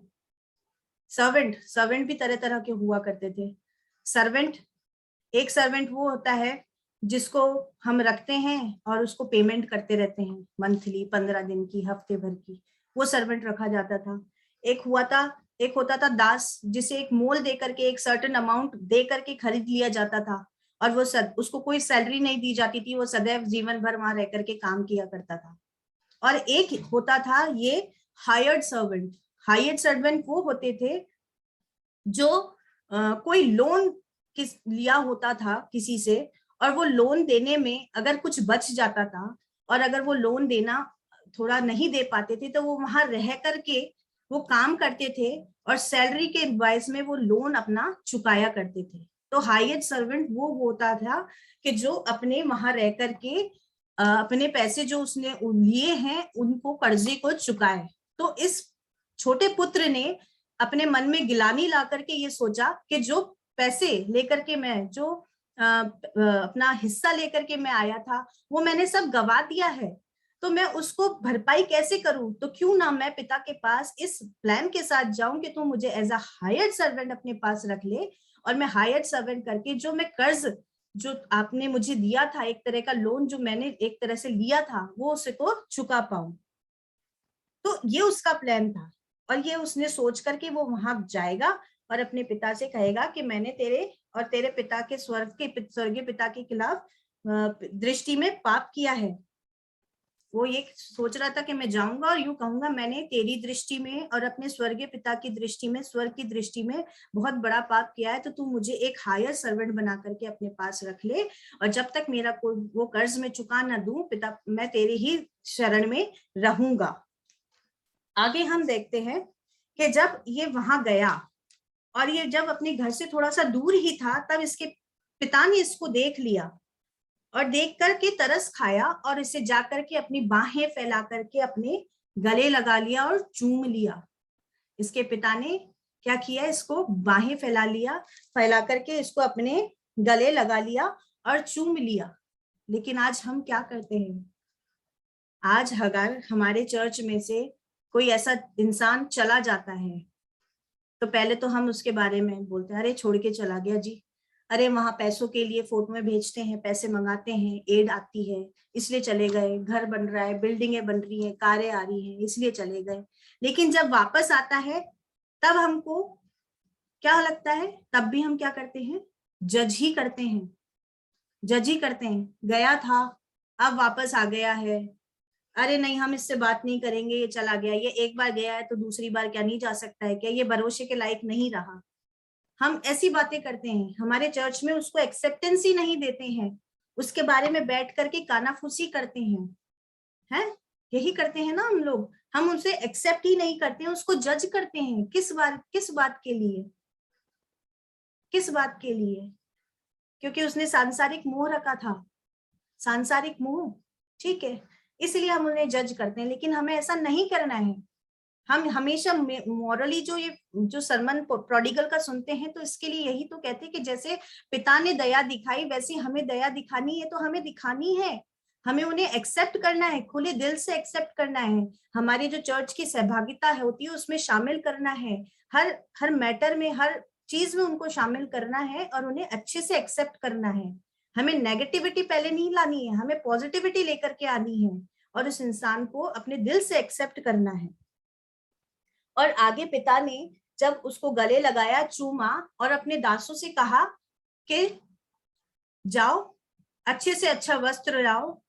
Servant भी तरह तरह के हुआ करते थे। एक सर्वेंट वो होता है जिसको हम रखते हैं और उसको पेमेंट करते रहते हैं, मंथली, 15 दिन की, हफ्ते भर की, वो सर्वेंट रखा जाता था। एक होता था दास, जिसे एक मोल दे करके, एक सर्टेन अमाउंट दे करके खरीद लिया जाता था और वो उसको कोई सैलरी नहीं दी जाती थी, वो सदैव जीवन भर वहां रह करके काम किया करता था। और एक होता था ये हायर्ड सर्वेंट। हायर्ड सर्वेंट वो होते थे जो कोई लोन लिया होता था किसी से, और वो लोन देने में अगर कुछ बच जाता था और अगर वो लोन देना थोड़ा नहीं दे पाते थे तो वो वहां रह करके वो काम करते थे और सैलरी के एडवाइस में वो लोन अपना चुकाया करते थे। तो हायर्ड सर्वेंट वो होता था कि जो अपने वहां रह करके अपने पैसे जो उसने लिए हैं उनको कर्जे को चुकाए। तो इस छोटे पुत्र ने अपने मन में गिलानी ला करके ये सोचा कि जो पैसे लेकर के मैं जो अपना हिस्सा लेकर के मैं आया था वो मैंने सब गवा दिया है, तो मैं उसको भरपाई कैसे करूं? तो क्यों ना मैं पिता के पास इस प्लान के साथ जाऊं कि तू मुझे एज अ हायर्ड सर्वेंट अपने पास रख ले और मैं हायर्ड सर्वेंट करके जो मैं कर्ज जो आपने मुझे दिया था, एक तरह का लोन जो मैंने एक तरह से लिया था, वो उसको चुका पाऊं। तो ये उसका प्लान था और ये उसने सोच करके वो वहां जाएगा और अपने पिता से कहेगा कि मैंने तेरे और तेरे पिता के स्वर्गीय पिता के खिलाफ दृष्टि में पाप किया है। वो ये सोच रहा था कि मैं जाऊंगा और यूं कहूंगा मैंने तेरी दृष्टि में और अपने स्वर्गीय पिता की दृष्टि में, स्वर्ग की दृष्टि में बहुत बड़ा पाप किया है, तो तू मुझे एक हायर सर्वेंट बना करके अपने पास रख ले और जब तक मेरा कोई वो कर्ज में चुका ना दूं पिता, मैं तेरे ही शरण में रहूंगा। आगे हम देखते हैं कि जब ये वहां गया और ये जब अपने घर से थोड़ा सा दूर ही था तब इसके पिता ने इसको देख लिया और देख करके तरस खाया और इसे जाकर के अपनी बाहें फैला करके अपने गले लगा लिया और चूम लिया। इसके पिता ने क्या किया, इसको बाहें फैला करके इसको अपने गले लगा लिया और चूम लिया। लेकिन आज हम क्या करते हैं? आज अगर हमारे चर्च में से कोई ऐसा इंसान चला जाता है तो पहले तो हम उसके बारे में बोलते हैं, अरे छोड़ के चला गया जी, अरे वहां पैसों के लिए फोटो में भेजते हैं, पैसे मंगाते हैं, एड आती है इसलिए चले गए, घर बन रहा है, बिल्डिंगें बन रही हैं, कारें आ रही हैं इसलिए चले गए। लेकिन जब वापस आता है तब हमको क्या लगता है? तब भी हम क्या करते हैं? जज ही करते हैं, जज ही करते हैं। गया था अब वापस आ गया है, अरे नहीं हम इससे बात नहीं करेंगे, ये चला गया, ये एक बार गया है तो दूसरी बार क्या नहीं जा सकता है क्या, ये भरोसे के लायक नहीं रहा। हम ऐसी बातें करते हैं, हमारे चर्च में उसको एक्सेप्टेंस ही नहीं देते हैं, उसके बारे में बैठ करके कानाफूसी करते हैं, यही करते हैं ना हम लोग। हम उनसे एक्सेप्ट ही नहीं करते हैं, उसको जज करते हैं। किस बात के लिए? किस बात के लिए? क्योंकि उसने सांसारिक मोह रखा था, सांसारिक मोह, ठीक है, इसलिए हम उन्हें जज करते हैं। लेकिन हमें ऐसा नहीं करना है। हम हमेशा मॉरली जो सरमन प्रोडिगल का सुनते हैं तो इसके लिए यही तो कहते हैं कि जैसे पिता ने दया दिखाई वैसे हमें दया दिखानी है, तो हमें दिखानी है, हमें उन्हें एक्सेप्ट करना है, खुले दिल से एक्सेप्ट करना है। हमारी जो चर्च की सहभागिता होती है उसमें शामिल करना है, हर मैटर में, हर चीज में उनको शामिल करना है और उन्हें अच्छे से एक्सेप्ट करना है। हमें नेगेटिविटी पहले नहीं लानी है, हमें पॉजिटिविटी लेकर के आनी है और उस इंसान को अपने दिल से एक्सेप्ट करना है। और आगे पिता ने जब उसको गले लगाया, चूमा और अपने दासों से कहा कि जाओ अच्छे से अच्छा वस्त्र लाओ,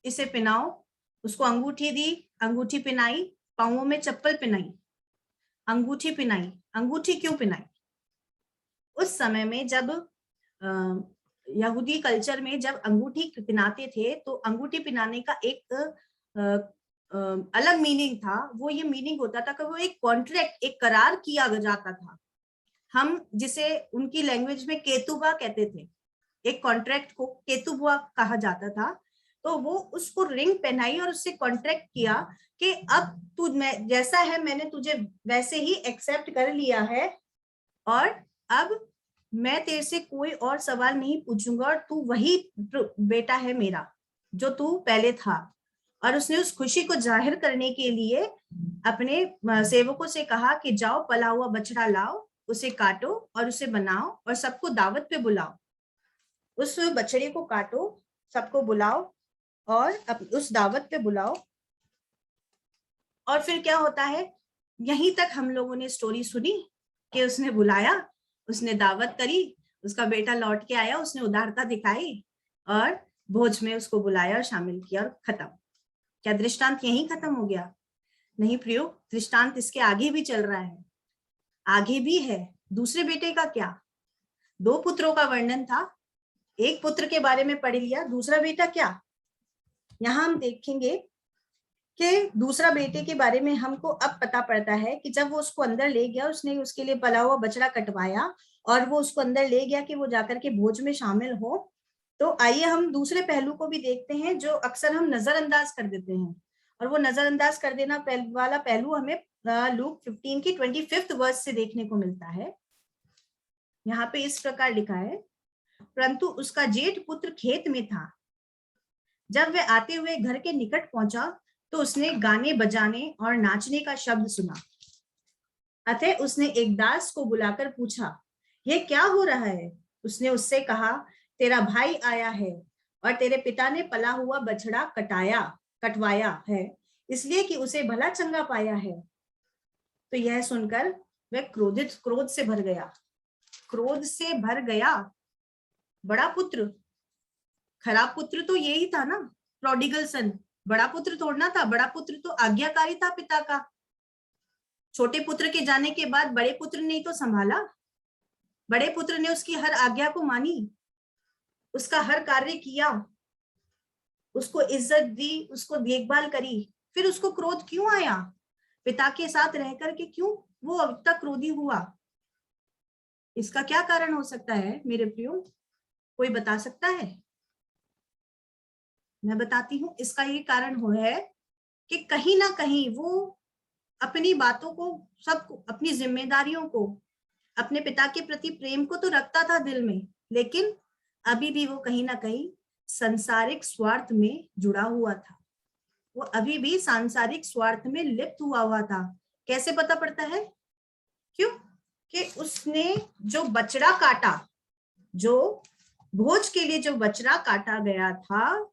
इसे पहनाओ। उसको अंगूठी दी, अंगूठी पहनाई, पांवों में चप्पल पहनाई, अंगूठी पहनाई। अंगूठी क्यों पहनाई? उस समय में जब यहूदी कल्चर में जब अंगूठी पहनाते थे तो अंगूठी पहनाने का एक अलग मीनिंग था। वो ये मीनिंग होता था कि वो एक कॉन्ट्रैक्ट, एक करार किया जाता था। हम जिसे उनकी लैंग्वेज में केतुबा कहते थे, एक कॉन्ट्रैक्ट को केतुबा कहा जाता था। तो वो उसको रिंग पहनाई और उससे कॉन्ट्रैक्ट किया कि अब तू जैसा है मैंने तुझे वैसे ही एक्सेप्ट कर लिया है और अब मैं तेरे से कोई और सवाल नहीं पूछूंगा और तू वही बेटा है मेरा जो तू पहले था। और उसने उस खुशी को जाहिर करने के लिए अपने सेवकों से कहा कि जाओ पला हुआ बछड़ा लाओ, उसे काटो और उसे बनाओ और सबको दावत पे बुलाओ। उस बछड़े को काटो, सबको बुलाओ और उस दावत पे बुलाओ। और फिर क्या होता है? यहीं तक हम लोगों ने स्टोरी सुनी कि उसने बुलाया, उसने दावत करी उसका बेटा लौट के आया, उसने उदारता दिखाई और भोज में उसको बुलाया और शामिल किया और खत्म। क्या दृष्टांत यहीं खत्म हो गया? नहीं प्रियो, दृष्टांत इसके आगे भी चल रहा है, आगे भी है। दूसरे बेटे का क्या? 2 पुत्रों का वर्णन था, एक पुत्र के बारे में पढ़ लिया, दूसरा बेटा क्या? यहाँ हम देखेंगे कि दूसरा बेटे के बारे में हमको अब पता पड़ता है कि जब वो उसको अंदर ले गया, उसने उसके लिए पला हुआ बछड़ा कटवाया और वो उसको अंदर ले गया कि वो जाकर के भोज में शामिल हो। तो आइए हम दूसरे पहलू को भी देखते हैं जो अक्सर हम नजरअंदाज कर देते हैं, और वो नजरअंदाज कर देना वाला पहलू हमें लूक 15 की 25th वर्स से देखने को मिलता है। यहाँ पे इस प्रकार लिखा है, परंतु उसका जेठ पुत्र खेत में था। जब वह आते हुए घर के निकट पहुंचा तो उसने गाने बजाने और नाचने का शब्द सुना। अतः उसने एक दास को बुलाकर पूछा, यह क्या हो रहा है? उसने उससे कहा, तेरा भाई आया है और तेरे पिता ने पला हुआ बछड़ा कटवाया है, इसलिए कि उसे भला चंगा पाया है। तो यह सुनकर वह क्रोध से भर गया। क्रोध से भर गया। बड़ा पुत्र, खराब पुत्र तो यही था ना, प्रोडिगल सन। बड़ा पुत्र तोड़ना था, बड़ा पुत्र तो आज्ञाकारी था पिता का। छोटे पुत्र के जाने के बाद बड़े पुत्र ने तो संभाला, बड़े पुत्र ने उसकी हर आज्ञा को मानी, उसका हर कार्य किया, उसको इज्जत दी, उसको देखभाल करी। फिर उसको क्रोध क्यों आया? पिता के साथ रह करके क्यों वो अब तक क्रोधी हुआ? इसका क्या कारण हो सकता है मेरे प्रियो? कोई बता सकता है? मैं बताती हूँ। इसका ये कारण हो है कि कहीं ना कहीं वो अपनी बातों को, सब अपनी जिम्मेदारियों को, अपने पिता के प्रति प्रेम को तो रखता था दिल में, लेकिन अभी भी वो कहीं ना कहीं सांसारिक स्वार्थ में जुड़ा हुआ था। वो अभी भी सांसारिक स्वार्थ में लिप्त हुआ था। कैसे पता पड़ता है? क्यों? कि उसने जो बछड़ा काटा, जो भोज के लिए जो बछड़ा काटा गया था,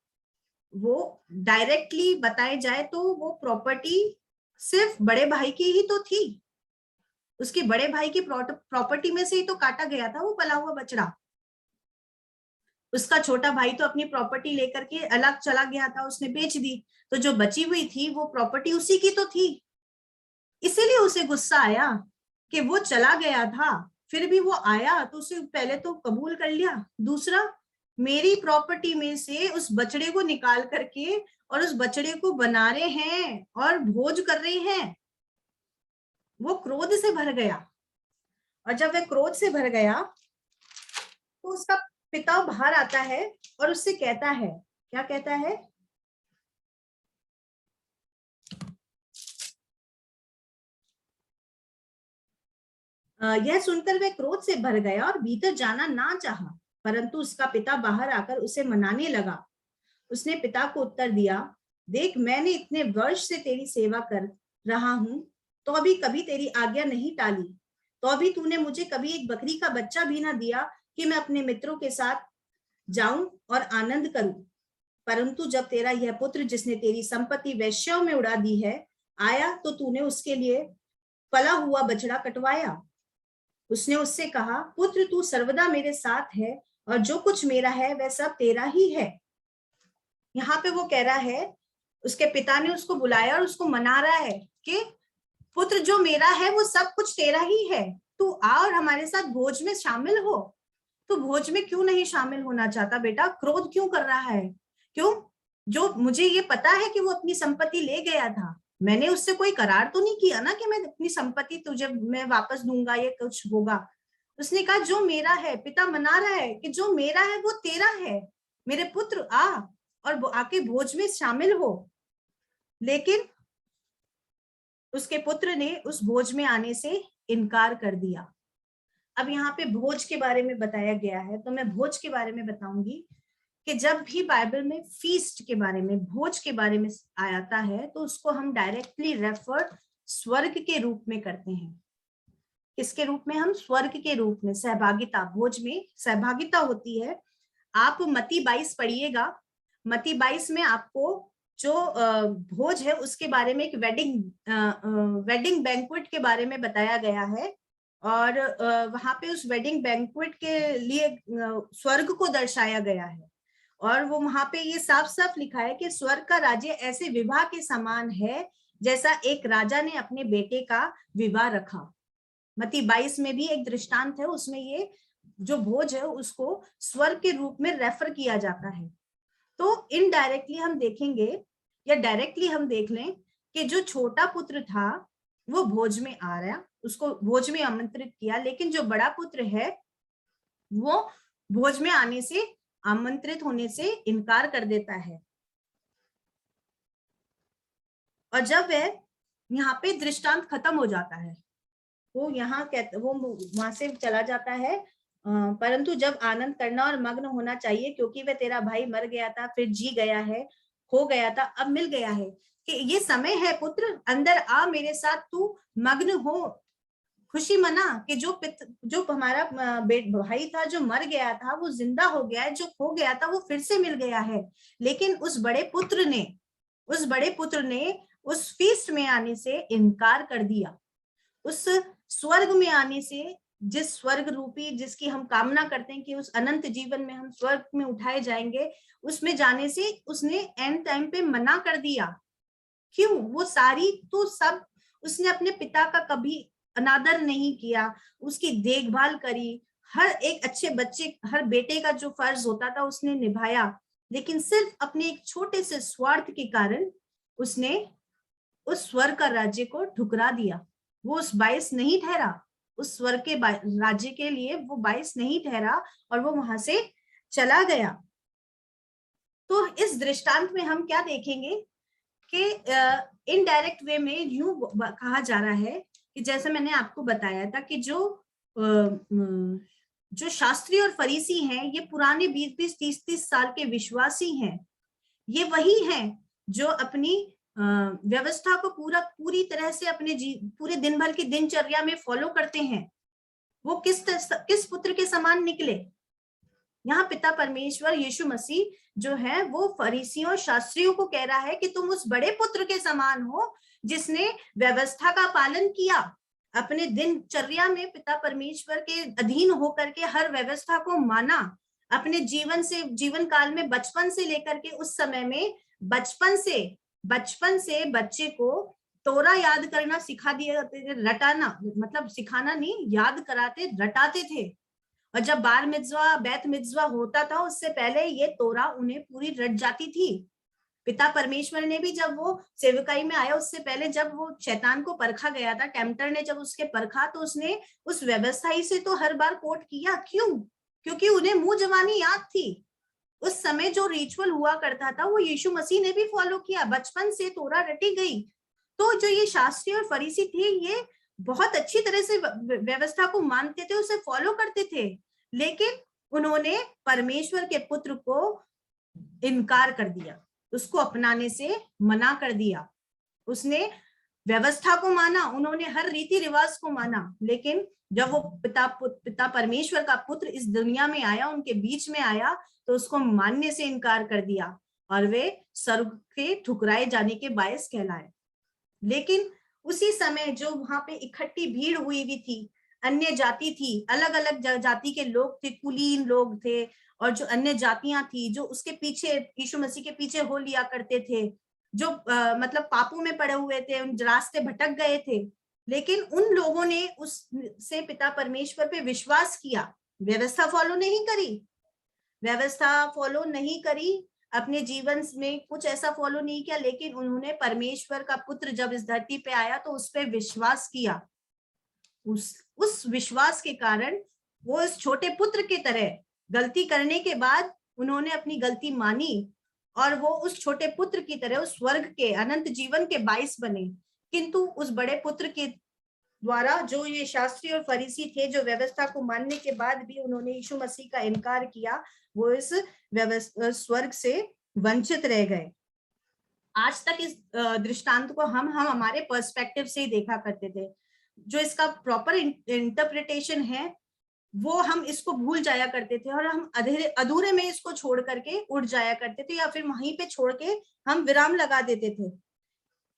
वो डायरेक्टली बताए जाए तो वो प्रॉपर्टी सिर्फ बड़े भाई की ही तो थी। उसके बड़े भाई की प्रॉपर्टी में से ही तो काटा गया था वो पला हुआ बछड़ा। उसका छोटा भाई तो अपनी प्रॉपर्टी लेकर के अलग चला गया था, उसने बेच दी, तो जो बची हुई थी वो प्रॉपर्टी उसी की तो थी। इसीलिए उसे गुस्सा आया कि वो चला गया था, फिर भी वो आया तो उसे पहले तो कबूल कर लिया, दूसरा मेरी प्रॉपर्टी में से उस बछड़े को निकाल करके और उस बछड़े को बना रहे हैं और भोज कर रहे हैं। वो क्रोध से भर गया, और जब वह क्रोध से भर गया तो उसका पिता बाहर आता है और उससे कहता है, क्या कहता है? यह सुनकर वह क्रोध से भर गया और भीतर जाना ना चाहा, परंतु उसका पिता बाहर आकर उसे मनाने लगा। उसने पिता को उत्तर दिया, देख मैंने इतने वर्ष से तेरी सेवा कर रहा हूं, तो अभी कभी तेरी आज्ञा नहीं टाली, तो अभी तूने मुझे कभी एक बकरी का बच्चा भी ना दिया कि मैं अपने मित्रों के साथ जाऊं और आनंद करूं। परंतु जब तेरा यह पुत्र जिसने तेरी संपत्ति वैश्यों में उड़ा दी है आया, तो तूने उसके लिए पला हुआ बछड़ा कटवाया। उसने उससे कहा, पुत्र तू सर्वदा मेरे साथ है और जो कुछ मेरा है वह सब तेरा ही है। यहाँ पे वो कह रहा है, उसके पिता ने उसको बुलाया और उसको मना रहा है कि पुत्र जो मेरा है वो सब कुछ तेरा ही है, तू आ और हमारे साथ भोज में शामिल हो। तो भोज में क्यों नहीं शामिल होना चाहता बेटा? क्रोध क्यों कर रहा है? क्यों? जो मुझे ये पता है कि वो अपनी संपत्ति ले गया था, मैंने उससे कोई करार तो नहीं किया ना कि मैं अपनी संपत्ति तुझे मैं वापस दूंगा, ये कुछ होगा। उसने कहा जो मेरा है, पिता मना रहा है कि जो मेरा है वो तेरा है, मेरे पुत्र आ और आके भोज में शामिल हो। लेकिन उसके पुत्र ने उस भोज में आने से इनकार कर दिया। अब यहाँ पे भोज के बारे में बताया गया है, तो मैं भोज के बारे में बताऊंगी कि जब भी बाइबल में फीस्ट के बारे में, भोज के बारे में आता है, तो उसको हम डायरेक्टली रेफर स्वर्ग के रूप में करते हैं। किसके रूप में? हम स्वर्ग के रूप में। सहभागिता, भोज में सहभागिता होती है। आप मत्ती 22 पढ़िएगा। मत्ती 22 में आपको जो भोज है उसके बारे में, एक वेडिंग बैंक्वेट के बारे में बताया गया है और वहां पे उस वेडिंग बैंक्वेट के लिए स्वर्ग को दर्शाया गया है। और वो वहां पे ये साफ साफ लिखा है कि स्वर्ग का राज्य ऐसे विवाह के समान है जैसा एक राजा ने अपने बेटे का विवाह रखा। मत्ती 22 में भी एक दृष्टांत है, उसमें ये जो भोज है उसको स्वर्ग के रूप में रेफर किया जाता है। तो इनडायरेक्टली हम देखेंगे या डायरेक्टली हम देख लें कि जो छोटा पुत्र था वो भोज में आ रहा, उसको भोज में आमंत्रित किया, लेकिन जो बड़ा पुत्र है वो भोज में आने से, आमंत्रित होने से इनकार कर देता है। और जब वह यहाँ पे दृष्टांत खत्म हो जाता है, वो वहां से चला जाता है, परंतु जब आनंद करना और मग्न होना चाहिए क्योंकि वह तेरा भाई मर गया था, फिर जी गया है, हो गया था, अब मिल गया है, कि ये समय है पुत्र, अंदर आ मेरे साथ, तू मग्न हो, खुशी मना कि जो हमारा भाई था जो मर गया था वो जिंदा हो गया है, जो खो गया था वो फिर से मिल गया है। लेकिन उस बड़े पुत्र ने उस फीस्ट में आने से इनकार कर दिया, उस स्वर्ग में आने से, जिस स्वर्ग रूपी, जिसकी हम कामना करते हैं कि उस अनंत जीवन में हम स्वर्ग में उठाए जाएंगे, उसमें जाने से उसने एंड टाइम पे मना कर दिया। क्यों? वो सब उसने अपने पिता का कभी अनादर नहीं किया, उसकी देखभाल करी, हर एक अच्छे बच्चे, हर बेटे का जो फर्ज होता था उसने निभाया, लेकिन सिर्फ अपने एक छोटे से स्वार्थ के कारण उसने उस स्वर्ग का राज्य को ठुकरा दिया। वो उस बाइस नहीं ठहरा, उस स्वर्ग के राज्य के लिए वो बाइस नहीं ठहरा और वो वहां से चला गया। तो इस दृष्टांत में हम क्या देखेंगे कि इनडायरेक्ट वे में यूं कहा जा रहा है कि जैसे मैंने आपको बताया था कि जो शास्त्री और फरीसी हैं, ये पुराने 20-20, 30-30 साल के विश्वासी हैं। ये वही हैं जो अपनी व्यवस्था को पूरी तरह से अपने पूरे दिन भर की दिनचर्या में फॉलो करते हैं। वो किस पुत्र के समान निकले? यहाँ पिता परमेश्वर यीशु मसीह जो है वो फरीसियों शास्त्रियों को कह रहा है कि तुम उस बड़े पुत्र के समान हो जिसने व्यवस्था का पालन किया, अपने दिनचर्या में पिता परमेश्वर के अधीन होकर के हर व्यवस्था को माना, अपने जीवन काल में बचपन से लेकर के उस समय में बचपन से बच्चे को तोरा याद करना सिखा दिया, रटाना, मतलब सिखाना नहीं, याद कराते, रटाते थे। और जब बार मिtzवा, बैत मिtzवा होता था उससे पहले ये तोरा उन्हें पूरी रट जाती थी। पिता परमेश्वर ने भी जब वो सेवकाई में आया उससे पहले जब वो शैतान को परखा गया था, टेम्पटर ने जब उसके परखा, तो उसने उस व्यवस्था ही से तो हर बार कोट किया। क्यों? क्योंकि उन्हें मुंह जबानी याद थी। उस समय जो रिचुअल हुआ करता था वो यीशु मसीह ने भी फॉलो किया, बचपन से तोरा रटी गई। तो जो ये शास्त्री और फरीसी थे ये बहुत अच्छी तरह से व्यवस्था को मानते थे, उसे फॉलो करते थे, लेकिन उन्होंने परमेश्वर के पुत्र को इनकार कर दिया, उसको अपनाने से मना कर दिया। उसने व्यवस्था को माना, उन्होंने हर रीति रिवाज को माना, लेकिन जब वो पिता परमेश्वर का पुत्र इस दुनिया में आया, उनके बीच में आया, तो उसको मानने से इनकार कर दिया और वे स्वर्ग के ठुकराए जाने के बायस कहलाए। लेकिन उसी समय जो वहां पे इकट्ठी भीड़ हुई थी, अन्य जाति थी, अलग अलग जाति के लोग थे, कुलीन लोग थे, और जो अन्य जातियां थी जो उसके पीछे, यीशु मसीह के पीछे हो लिया करते थे, जो मतलब पापों में पड़े हुए थे, उन रास्ते भटक गए थे, लेकिन उन लोगों ने उससे पिता परमेश्वर पे विश्वास किया, व्यवस्था फॉलो नहीं करी, अपने जीवन में कुछ ऐसा फॉलो नहीं किया, लेकिन उन्होंने परमेश्वर का पुत्र जब इस धरती पे आया तो उस पर विश्वास किया। उस विश्वास के कारण वो इस छोटे पुत्र की तरह गलती करने के बाद उन्होंने अपनी गलती मानी और वो उस छोटे पुत्र की तरह उस स्वर्ग के अनंत जीवन के बाइस बने। किंतु उस बड़े पुत्र के द्वारा जो ये शास्त्री और फरीसी थे, जो व्यवस्था को मानने के बाद भी उन्होंने यीशु मसीह का इनकार किया, वो इस स्वर्ग से वंचित रह गए। आज तक इस दृष्टांत को हम हमारे पर्सपेक्टिव से ही देखा करते थे। जो इसका प्रॉपर इंटरप्रिटेशन है वो हम इसको भूल जाया करते थे और हम अधूरे में इसको छोड़ करके उड़ जाया करते थे, या फिर वहीं पे छोड़ के हम विराम लगा देते थे।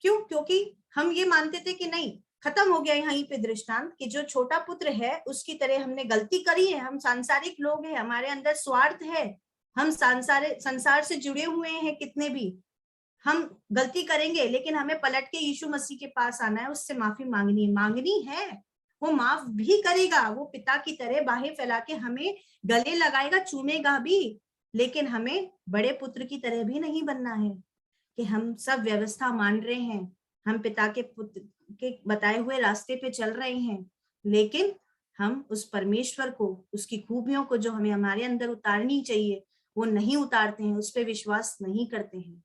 क्यों? क्योंकि हम ये मानते थे कि नहीं, खत्म हो गया यहीं पे दृष्टांत कि जो छोटा पुत्र है उसकी तरह हमने गलती करी है। हम सांसारिक लोग हैं, हमारे अंदर स्वार्थ है, हम संसार से जुड़े हुए हैं, कितने भी हम गलती करेंगे, लेकिन हमें पलट के यीशु मसीह के पास आना है, उससे माफी मांगनी है। वो माफ भी करेगा, वो पिता की तरह बाहें फैला के हमें गले लगाएगा, चूमेगा भी, लेकिन हमें बड़े पुत्र की तरह भी नहीं बनना है कि हम सब व्यवस्था मान रहे हैं, हम पिता के पुत्र के बताए हुए रास्ते पे चल रहे हैं, लेकिन हम उस परमेश्वर को, उसकी खूबियों को जो हमें हमारे अंदर उतारनी चाहिए वो नहीं उतारते हैं, उस पर विश्वास नहीं करते हैं।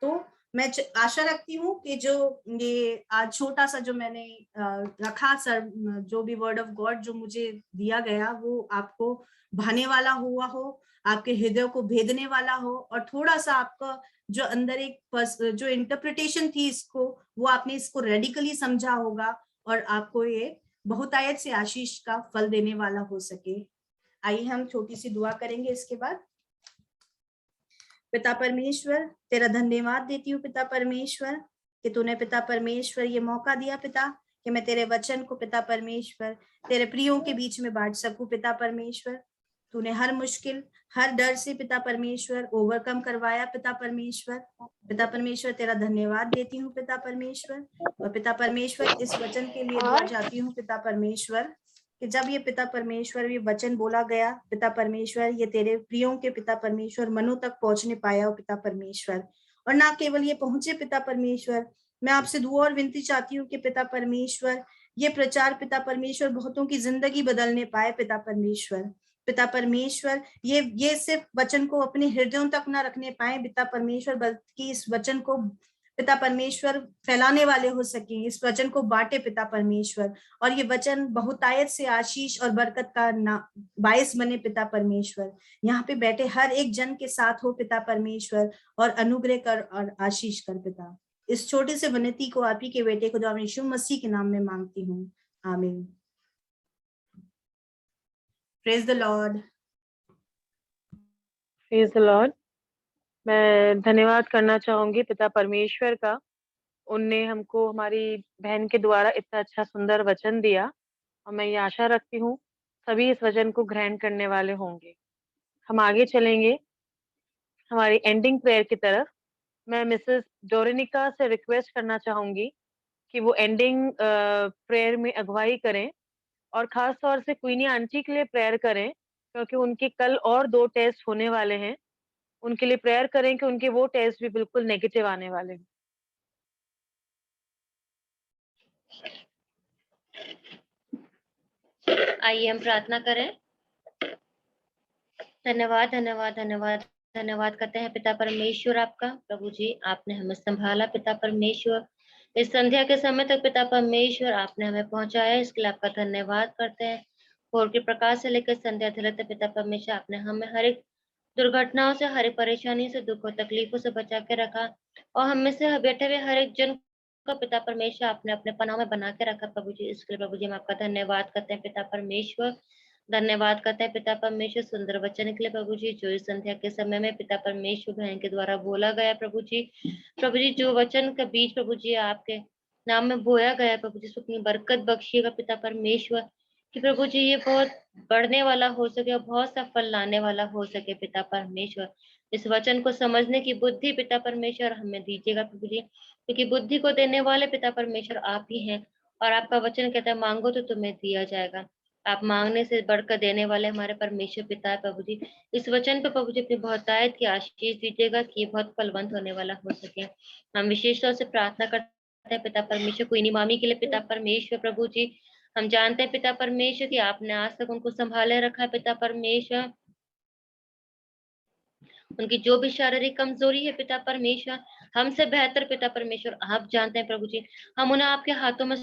तो मैं आशा रखती हूँ कि जो ये आज छोटा सा जो मैंने रखा सर, जो भी वर्ड ऑफ गॉड जो मुझे दिया गया वो आपको भाने वाला हुआ हो, आपके हृदय को भेदने वाला हो, और थोड़ा सा आपका जो अंदर एक जो इंटरप्रिटेशन थी इसको, वो आपने इसको रेडिकली समझा होगा और आपको ये बहुतायत से आशीष का फल देने वाला हो सके। आइए हम छोटी सी दुआ करेंगे इसके बाद। पिता परमेश्वर, तेरा धन्यवाद देती हूँ पिता परमेश्वर कि तूने पिता परमेश्वर ये मौका दिया पिता कि मैं तेरे वचन को पिता परमेश्वर तेरे प्रियों के बीच में बांट सकूं। पिता परमेश्वर, तूने हर मुश्किल, हर डर से पिता परमेश्वर ओवरकम करवाया पिता परमेश्वर। पिता परमेश्वर तेरा धन्यवाद देती हूँ पिता परमेश्वर। और पिता परमेश्वर इस वचन के लिए दुआ चाहती हूँ पिता परमेश्वर कि जब ये पिता परमेश्वर ये वचन बोला गया पिता परमेश्वर, ये तेरे प्रियों के पिता परमेश्वर मनों तक पहुंचने पाया हो पिता परमेश्वर, और ना केवल ये पहुंचे पिता परमेश्वर, मैं आपसे दुआ और विनती चाहती हूँ कि पिता परमेश्वर ये प्रचार पिता परमेश्वर बहुतों की जिंदगी बदलने पाए पिता परमेश्वर। पिता परमेश्वर ये सिर्फ वचन को अपने हृदयों तक ना रखने पाए पिता परमेश्वर, बल्कि इस वचन को पिता परमेश्वर फैलाने वाले हो सके, इस वचन को बांटे पिता परमेश्वर, और ये वचन बहुतायत से आशीष और बरकत का बायस बने पिता परमेश्वर। यहाँ पे बैठे हर एक जन के साथ हो पिता परमेश्वर, और अनुग्रह कर और आशीष कर पिता। इस छोटे से विनती को आप ही के बेटे को जो यीशु मसीह के नाम में मांगती हूँ, आमीन। Praise the Lord. Praise the Lord. मैं धन्यवाद करना चाहूंगी पिता परमेश्वर का, उनने हमको हमारी बहन के द्वारा इतना अच्छा सुंदर वचन दिया, और मैं ये आशा रखती हूँ सभी इस वचन को ग्रहण करने वाले होंगे। हम आगे चलेंगे हमारी एंडिंग प्रेयर की तरफ। मैं मिसेस डोरेनिका से रिक्वेस्ट करना चाहूंगी कि वो एंडिंग प्रेयर में अगुवाई करें, और खास तौर से क्वीनी आंटी के लिए प्रेयर करें, क्योंकि उनके कल और 2 टेस्ट होने वाले हैं। उनके लिए प्रेयर करें कि उनके वो टेस्ट भी बिल्कुल नेगेटिव आने वाले हैं। आइए हम प्रार्थना करें। धन्यवाद धन्यवाद धन्यवाद धन्यवाद करते हैं पिता परमेश्वर आपका। प्रभु जी, आपने हमें संभाला पिता परमेश्वर, इस संध्या के समय तक पिता परमेश्वर आपने हमें पहुंचाया, इसके लिए आपका धन्यवाद करते हैं। भोर के प्रकाश से लेकर संध्या तक पिता परमेश्वर आपने हमें हर एक दुर्घटनाओं से, हर एक परेशानी से, दुखों तकलीफों से बचा के रखा, और हम में से बैठे हुए हर एक जन को पिता परमेश्वर आपने अपने पनाह में बना के रखा। प्रभु जी, इसके लिए प्रभु जी हम आपका धन्यवाद करते हैं पिता परमेश्वर। धन्यवाद करते हैं पिता परमेश्वर सुंदर वचन के लिए प्रभु जी, जो इस संध्या के समय में पिता परमेश्वर बहन के द्वारा बोला गया। प्रभु जी जो वचन का बीज प्रभु जी आपके नाम में बोया गया प्रभु जी, अपनी बरकत बख्शिएगा पिता परमेश्वर, कि प्रभु जी ये बहुत बढ़ने वाला हो सके और बहुत सा फल लाने वाला हो सके पिता परमेश्वर। इस वचन को समझने की बुद्धि पिता परमेश्वर हमें दीजिएगा प्रभु जी, क्योंकि बुद्धि को देने वाले पिता परमेश्वर आप ही हैं, और आपका वचन कहता है मांगो तो तुम्हें दिया जाएगा। आप मांगने से बढ़कर देने वाले हमारे परमेश्वर पिता है प्रभु जी। इस वचन पे प्रभु जी अपनी बहुतायत की आशीष दीजिएगा कि ये बहुत फलवंत होने वाला हो सके। हम विशेष तौर से प्रार्थना करते हैं पिता परमेश्वर क्वीनी मामी के लिए पिता परमेश्वर। प्रभु जी, हम जानते हैं पिता परमेश्वर कि आपने आज तक उनको संभाले रखा है पिता परमेश्वर। उनकी जो भी शारीरिक कमजोरी है पिता परमेश्वर, हमसे बेहतर पिता परमेश्वर आप जानते हैं प्रभु जी। हम उन्हें आपके हाथों में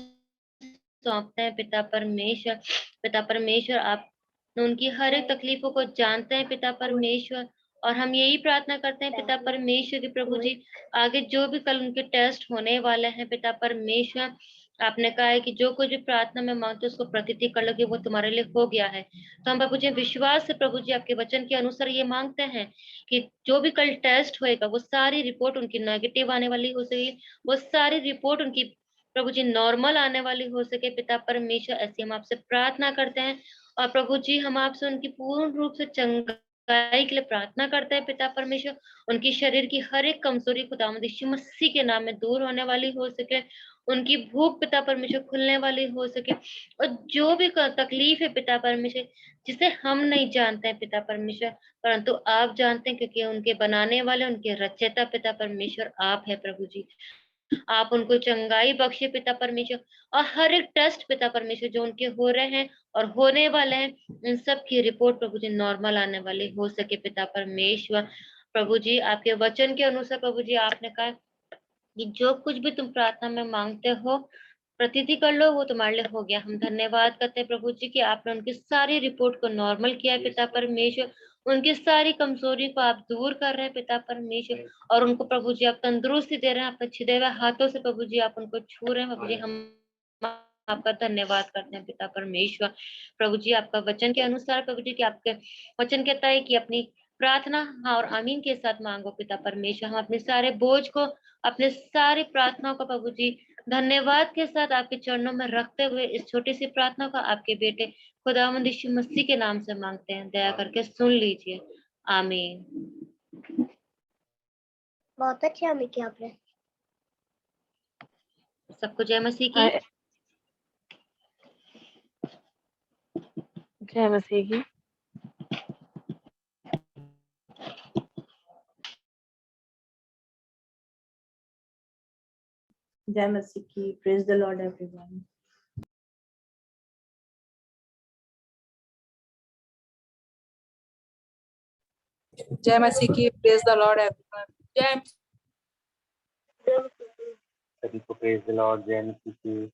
सौंपते हैं पिता परमेश्वर। पिता परमेश्वर, आप उनकी हर एक तकलीफों को जानते हैं पिता परमेश्वर, और हम यही प्रार्थना करते हैं पिता परमेश्वर की प्रभु जी आगे जो भी कल उनके टेस्ट होने वाले हैं पिता परमेश्वर, आपने कहा है कि जो कुछ भी प्रार्थना में मांगते उसको प्रतिति कर लोगे वो तुम्हारे लिए हो गया है। तो हम प्रभु जी विश्वास से प्रभु जी आपके वचन के अनुसार ये मांगते हैं कि जो भी कल टेस्ट होएगा वो सारी रिपोर्ट उनकी नेगेटिव आने वाली हो सके, वो सारी रिपोर्ट उनकी प्रभु जी नॉर्मल आने वाली हो सके पिता परमेश्वर, ऐसी हम आपसे प्रार्थना करते हैं। और प्रभु जी हम आपसे उनकी पूर्ण रूप से चंगाई के लिए प्रार्थना करते हैं पिता परमेश्वर। उनकी शरीर की हर एक कमजोरी खुदावंद यीशु मसीह के नाम में दूर होने वाली हो सके, उनकी भूख पिता परमेश्वर खुलने वाली हो सके, और जो भी तकलीफ है पिता परमेश्वर जिसे हम नहीं जानते हैं पिता परमेश्वर, परंतु आप जानते हैं, क्योंकि उनके बनाने वाले, उनके रचयिता पिता परमेश्वर आप है प्रभु जी। आप उनको चंगाई बख्शे पिता परमेश्वर, और हर एक टेस्ट पिता परमेश्वर जो उनके हो रहे हैं और होने वाले हैं, उन सब की रिपोर्ट प्रभु जी नॉर्मल आने वाली हो सके पिता परमेश्वर। प्रभु जी आपके वचन के अनुसार प्रभु जी आपने कहा कि जो कुछ भी तुम प्रार्थना में मांगते हो प्रतीति कर लो, वो तुम्हारे लिए हो गया। हम धन्यवाद करते हैं प्रभु जी कि आपने उनकी सारी रिपोर्ट को नॉर्मल किया है पिता परमेश्वर, उनकी सारी कमजोरी को आप दूर कर रहे हैं पिता परमेश्वर, और उनको प्रभु जी आप तंदुरुस्ती दे रहे हैं अपने छिदे हुए हाथों से प्रभु जी आप उनको छू रहे हैं प्रभु जी। हम आपका धन्यवाद करते हैं पिता परमेश्वर। प्रभु जी आपका वचन के अनुसार प्रभु जी कि आपके वचन कहता है कि अपनी प्रार्थना हाँ और आमीन के साथ मांगो पिता परमेश्वर। हम अपने सारे बोझ को, अपने सारी प्रार्थनाओं को प्रभु जी धन्यवाद के साथ आपके चरणों में रखते हुए इस छोटी सी प्रार्थना को आपके बेटे खुदावंद यीशु मसीह के नाम से मांगते हैं, दया करके सुन लीजिए, आमीन। बहुत अच्छी आमीन की आपने। सबको जय मसीह की। जय मसीह की। जय मसीह की। Praise the Lord everyone. जय मसीह की। Praise the Lord everyone. जय सभी को प्रेज द लॉर्ड। जय मसीह की।